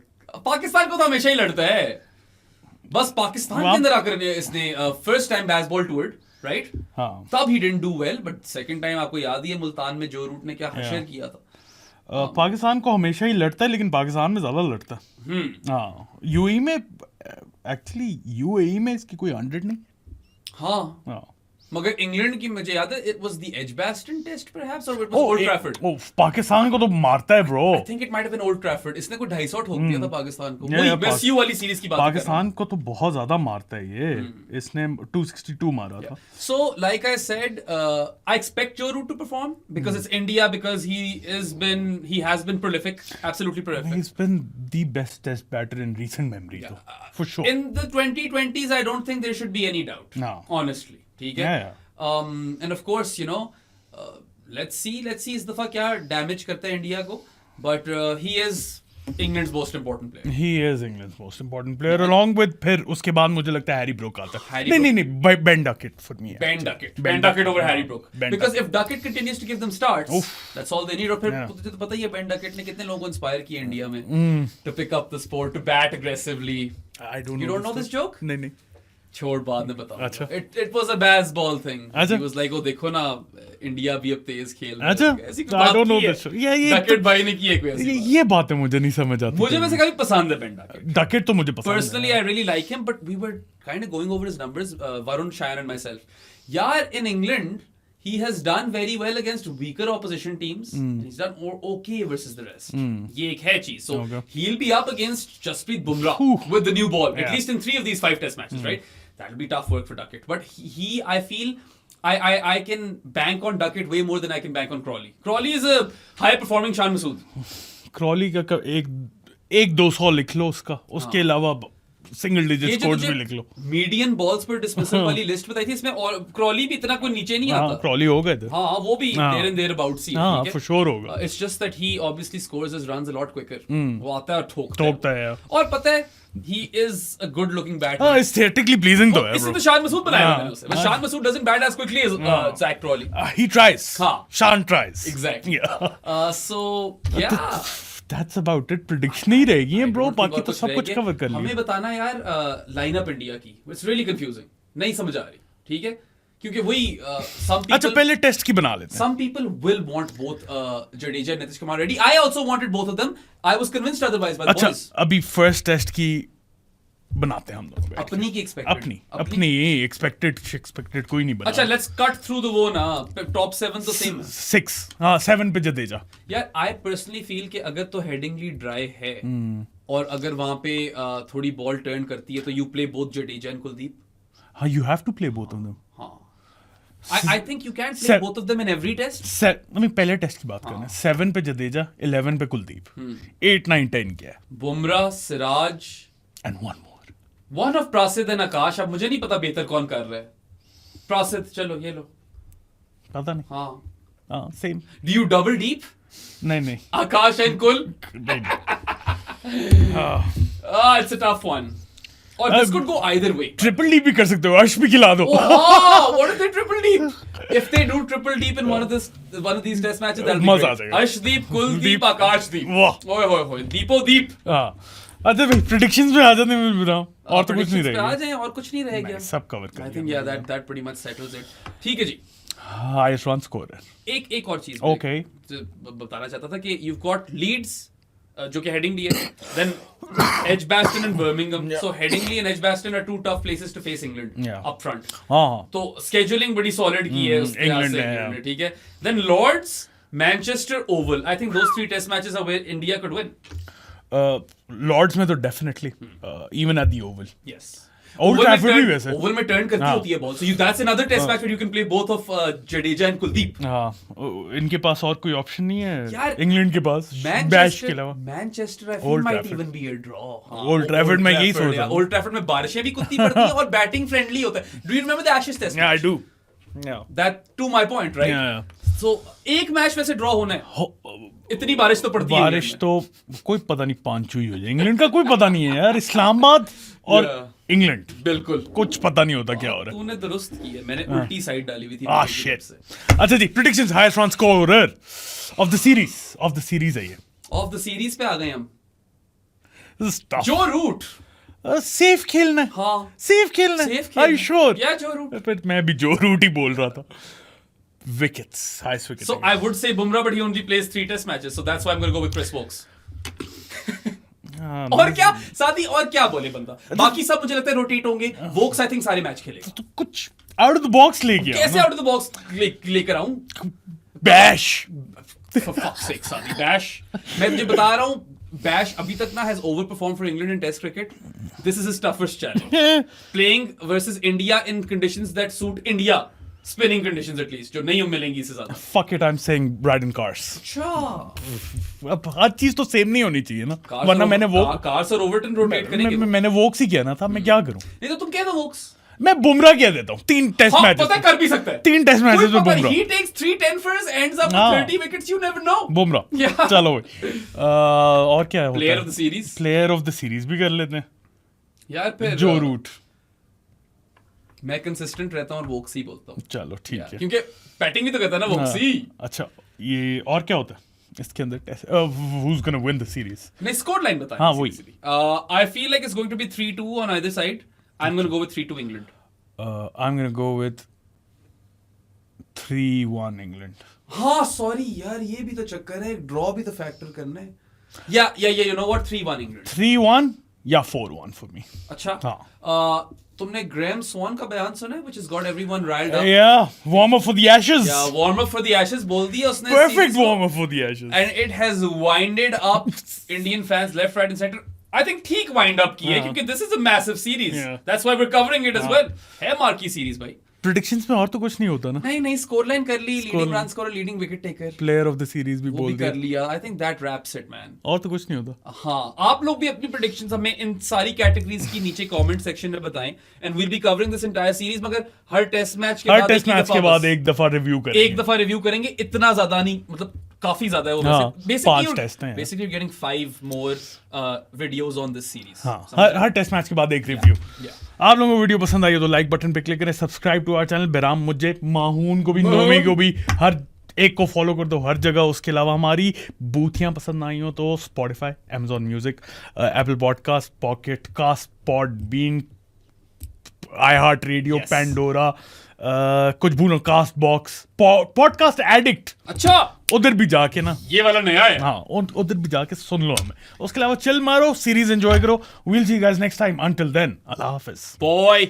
पाकिस्तान को तो हमेशा ही लड़ता है. बस पाकिस्तान के अंदर आकर इसने फर्स्ट टाइम बैसबॉल टूर्ड, राइट? हाँ. तब he didn't do well, but second time आपको याद ही है मुल्तान में जो रूट ने क्या हशर किया था. पाकिस्तान को हमेशा ही लड़ता है लेकिन पाकिस्तान में ज्यादा लड़ता है. हाँ. यूएई में एक्चुअली यूएई में इसकी कोई 100 नहीं. हाँ. मगर इंग्लैंड की मुझे याद है it was the Edgbaston test perhaps or it was Old Trafford. Pakistan को तो मारता है bro. I think it might have been Old Trafford. इसने कोई 250 ठोक दिया था पाकिस्तान को. Yeah, वही बेसयू वाली सीरीज की बात कर रहा हूं. पाकिस्तान को तो बहुत ज्यादा मारता है ये. इसने 262 मारा था. So, like I said, I expect Joe Root to perform because it's India, because he has been prolific, absolutely prolific. He's been the best test batter in recent memory, though, for sure. In the 2020s, I don't think there should be any doubt. No. Honestly, ठीक है? Yeah. And of course, you know, let's see इस दफा क्या damage करता है India को. But he is England's most important player. He is England's most important player, along with फिर उसके बाद मुझे लगता है हैरी ब्रोक आता है. Harry नहीं, Ben Duckett for me. Ben Duckett over Harry Brook. Ben Because Duckett. if Duckett continues to give them starts, that's all they need. और फिर Yeah. तुझे तो पता ही है Ben Duckett ने कितने लोगों को इंस्पायर किया इंडिया में to pick up the sport, to bat aggressively. I don't know. You don't know this joke? नहीं. छोड़ बाद में बताऊंगा. अच्छा. It was a baseball thing. अच्छा. He was like, देखो ना इंडिया भी अब तेज खेल रहा है. अच्छा. ऐसी कोई I बात don't know की है. this. ये Duckett भाई ने की है कोई ऐसी बात. ये बातें मुझे नहीं समझ आती. मुझे वैसे काफी पसंद है Ben Duckett. Duckett तो मुझे पसंद है. Personally, I really like him, but we were kind of going over his numbers, Varun, Shayan and myself. Yaar, in England, he has done very well against weaker opposition teams. He's done okay versus the rest. ये एक है चीज. So, Okay. he'll be up against Jasprit Bumrah with the new ball, at least in 3 of these 5 test matches, right? That'll be tough work for Duckett. But I feel I can bank on Duckett way more than I can bank on Crawley. Crawley is a high-performing Shan Masood. Crawley का एक 200 लिख लो उसका, उसके अलावा single ये digit जो scores तुझे भी लिख लो। मीडियन बॉल्स पर डिसमिसल वाली लिस्ट बताई थी, इसमें और क्रॉली भी इतना कोई नीचे नहीं हाँ आता। क्रॉली हो गए थे। हाँ वो भी हाँ। There and there about see, हाँ for sure होगा। It's just that he obviously scores his runs a lot quicker. वो आता है और ठोकता है यार। और पता है he is a good looking हाँ बैट्समैन। एस्थेटिकली प्लीजिंग तो है इसलिए bro। तो शान मसूद बनाया हाँ, मैंने उसे, but Shan Masood doesn't bat as quickly as Zak Crawley. He tries. हाँ। Shan tries. Exactly. Yeah. So yeah, That's about it. Prediction ही रहेगी है I ब्रो, don't think बाकी और तो सब रह कुछ गया। कवर कर हमें लिया। बताना यार लाइनअप इंडिया की, इट्स रियली कंफ्यूजिंग, नहीं समझ आ रही, ठीक है, क्योंकि वही some अच्छा people पहले टेस्ट की बना लेते हैं। some people will want both Jadeja and Nitish Kumar Reddy. I also wanted both of them. I was convinced otherwise by the अच्छा boys. अभी फर्स्ट टेस्ट की बनाते हैं हम लोग बैठ के। अपनी की expected. अपनी एक्सपेक्टेड कोई नहीं बना। अच्छा let's cut through the वो ना, top 7 तो same है 6 हाँ 7 पे जडेजा। यार। I personally feel कि अगर तो Headingley ड्राई है और अगर वहां पे थोड़ी बॉल टर्न करती है तो you play both Jadeja and Kuldeep. हाँ you have to play both of them। हाँ I think you can play both of them in every test. पहले टेस्ट की बात करना है। 7 पे जडेजा, 11 पे कुलदीप, 8 9 10 क्या है? Bumrah, Siraj and one more. One of Prasidh and Akash. अब मुझे नहीं पता बेहतर कौन कर रहा है। प्रासिद चलो ये लो। पता नहीं। हाँ same. Do U double deep नहीं आकाश एंड कुल? नहीं। इट्स अ टफ वन और this could go either way. Triple D भी कर सकते हो, अर्श भी खिला दो। What if they triple deep? If they do triple deep in one of these test matches, that'll be मजा आ great. जाएगा। अर्शदीप, कुलदीप, आकाशदीप। वाह। ओए होए होए, दीपो दीप। हाँ अच्छा भाई प्रेडिक्शंस में आ जाते हैं बताओ, और तो कुछ नहीं Predictions पे आ रहेगा। जाएं और कुछ नहीं रह गया। सब कवर कर I think yeah, that pretty much settles it. ठीक है जी। Highest run scorer. एक और चीज Okay. जो बताना चाहता था कि you've got Leeds जो कि Headingley है, then Edgbaston and Birmingham. So Headingley and Edgbaston are two tough places to face England Yeah. up front. हाँ तो scheduling बड़ी solid की है उस लिहाज England से है, England ने, ठीक है। Then Lords, Manchester, Oval. I think those three test matches are where India could win. Lord's में तो definitely even at the Oval. Yes. Old Oval में Trafford भी turn- वैसे। Oval में turn करती हाँ। होती है ball. So that's another test match where you can play both of Jadeja and Kuldeep. हाँ इनके पास और कोई ऑप्शन नहीं यार, है इंग्लैंड के पास बैश के अलावा। Manchester I feel Old might Trafford. even be a draw. हाँ, Old Trafford में यही सोच रहा हूँ। Old Trafford में बारिशें भी कुत्ती पड़ती हैं और बैटिंग फ्रेंडली होता है। Do you remember the Ashes test? Yeah, I match? do. Yeah. That to my point, right? Yeah. So एक मैच वैसे ड्रॉ होना है। इतनी बारिश तो पड़ती है बारिश इंग्लैंड तो कोई पता नहीं पांचू ही हो जाए। इंग्लैंड का कोई पता नहीं है यार, इस्लामाबाद और इंग्लैंड में। बिल्कुल कुछ पता नहीं होता क्या हो रहा है। तूने दुरुस्त की है, मैंने उल्टी साइड डाली हुई थी Ah मेरी shit. तरफ से। अच्छा जी predictions highest run scorer of the series है ये। ऑफ द सीरीज पे आ गए हम। This is tough. जो रूट सेफ खेलना है। हाँ सेफ खेलना है। Safe Are you sure? या जो रूट। पर मैं भी जो रूट ही बोल रहा था। Wickets highest wicket. So I would say Bumrah, but he only plays 3 test matches, so that's why I'm going to go with Chris Wokes. और क्या साथ ही और क्या बोले बंदा, बाकी सब मुझे लगता है रोटेट होंगे। वोक्स आई थिंक सारे मैच खेलेगा। तो कुछ आउट ऑफ द बॉक्स लेके आओ कैसे ना। आउट ऑफ द बॉक्स लेकर आऊं? बैश। For fuck's sake, सादी बैश। मैं तुझे बता रहा हूं, बैश अभी तक ना has overperformed for England in Test cricket. This is his toughest challenge. Playing versus India in conditions that suit India. Spinning conditions at least, जो नहीं मिलेंगी इससे ज्यादा। Fuck it, I'm saying Braden Cars. अच्छा। अब हर चीज तो सेम नहीं होनी चाहिए ना, वरना मैंने वो कार्स और ओवरटन रोटेट करेंगे। मैंने वोक्स ही किया ना था, मैं क्या करूं? नहीं तो तुम कह दो वोक्स। मैं बुमराह कह देता हूँ 3 टेस्ट हाँ, मैचेस। पता कर भी सकता है। 3 टेस्ट मैचेस में Bumrah. He takes 3 10-fers, ends up with हाँ। 30 wickets, you never know. Bumrah. Yeah. चलो भाई और क्या होता Player है? of the series. Player of the series भी कर लेते हैं। यार फिर जो रूट। मैं कंसिस्टेंट रहता हूँ और वोक्स ही बोलता हूँ। चलो ठीक है। क्योंकि बैटिंग भी तो कहता है ना वोक्स ही। अच्छा ये और क्या होता है इसके अंदर? who's gonna win the series? नहीं स्कोर लाइन बता। हाँ, वही। I feel like it's going to be 3-2 on either side. I'm going to go with 3-2 England. I'm gonna go with 3-1 England. हाँ सॉरी यार, ये भी तो चक्कर है, ड्रॉ भी तो फैक्टर करना है। या you know what, 3-1 England. 3-1 या 4-1 for me. अच्छा। हाँ। तुमने ग्रेम स्वान का बयान सुना है, which has got everyone riled up. Yeah, warm up for the Ashes. Yeah, warm up for the Ashes बोल दिया उसने। Perfect series को। warm up for the Ashes. And it has winded up Indian fans left, right and center. I think ठीक wind up की है, क्योंकि this is a massive series. Yeah. That's why we're covering it as well. है marquee series भाई। Predictions में और तो कुछ नहीं होता ना. नहीं स्कोर लाइन कर ली, leading run scorer, leading wicket taker, player of the series भी वो बोल भी दिया. कर लिया. I think that wraps it man. और तो कुछ नहीं होता. हाँ, आप लोग भी अपनी प्रेडिक्शंस हमें इन सारी कैटेगरीज की नीचे कमेंट सेक्शन में बताएं, and we'll be covering this entire series. मगर हर टेस्ट मैच के बाद एक दफा रिव्यू करेंगे. एक दफा रिव्यू करेंगे. इतना ज्यादा नहीं, मतलब काफी ज्यादा है वो. हाँ, 5 टेस्ट हैं. Basically getting 5 more videos on this series. हाँ, हर टेस्ट मैच के बाद एक रिव्यू. आप लोगों को वीडियो पसंद आई हो तो लाइक बटन पे क्लिक करें, सब्सक्राइब टू आवर चैनल. बेराम, मुझे, माहून को भी, नोमी को भी, हर एक को फॉलो कर दो हर जगह. उसके अलावा हमारी बूथियां पसंद आई हो तो Spotify, Amazon music, Apple podcast, Pocket Cast, Podbean, I heart radio, Pandora, कुछ भूलो, कास्ट बॉक्स, पॉडकास्ट एडिक्ट. अच्छा, उधर भी जाके ना, ये वाला नया है. हाँ, उधर भी जाके सुन लो हमें. उसके अलावा चिल मारो, सीरीज एंजॉय करो. We'll see you guys next time. Until then, अल्लाह हाफिज. बॉय.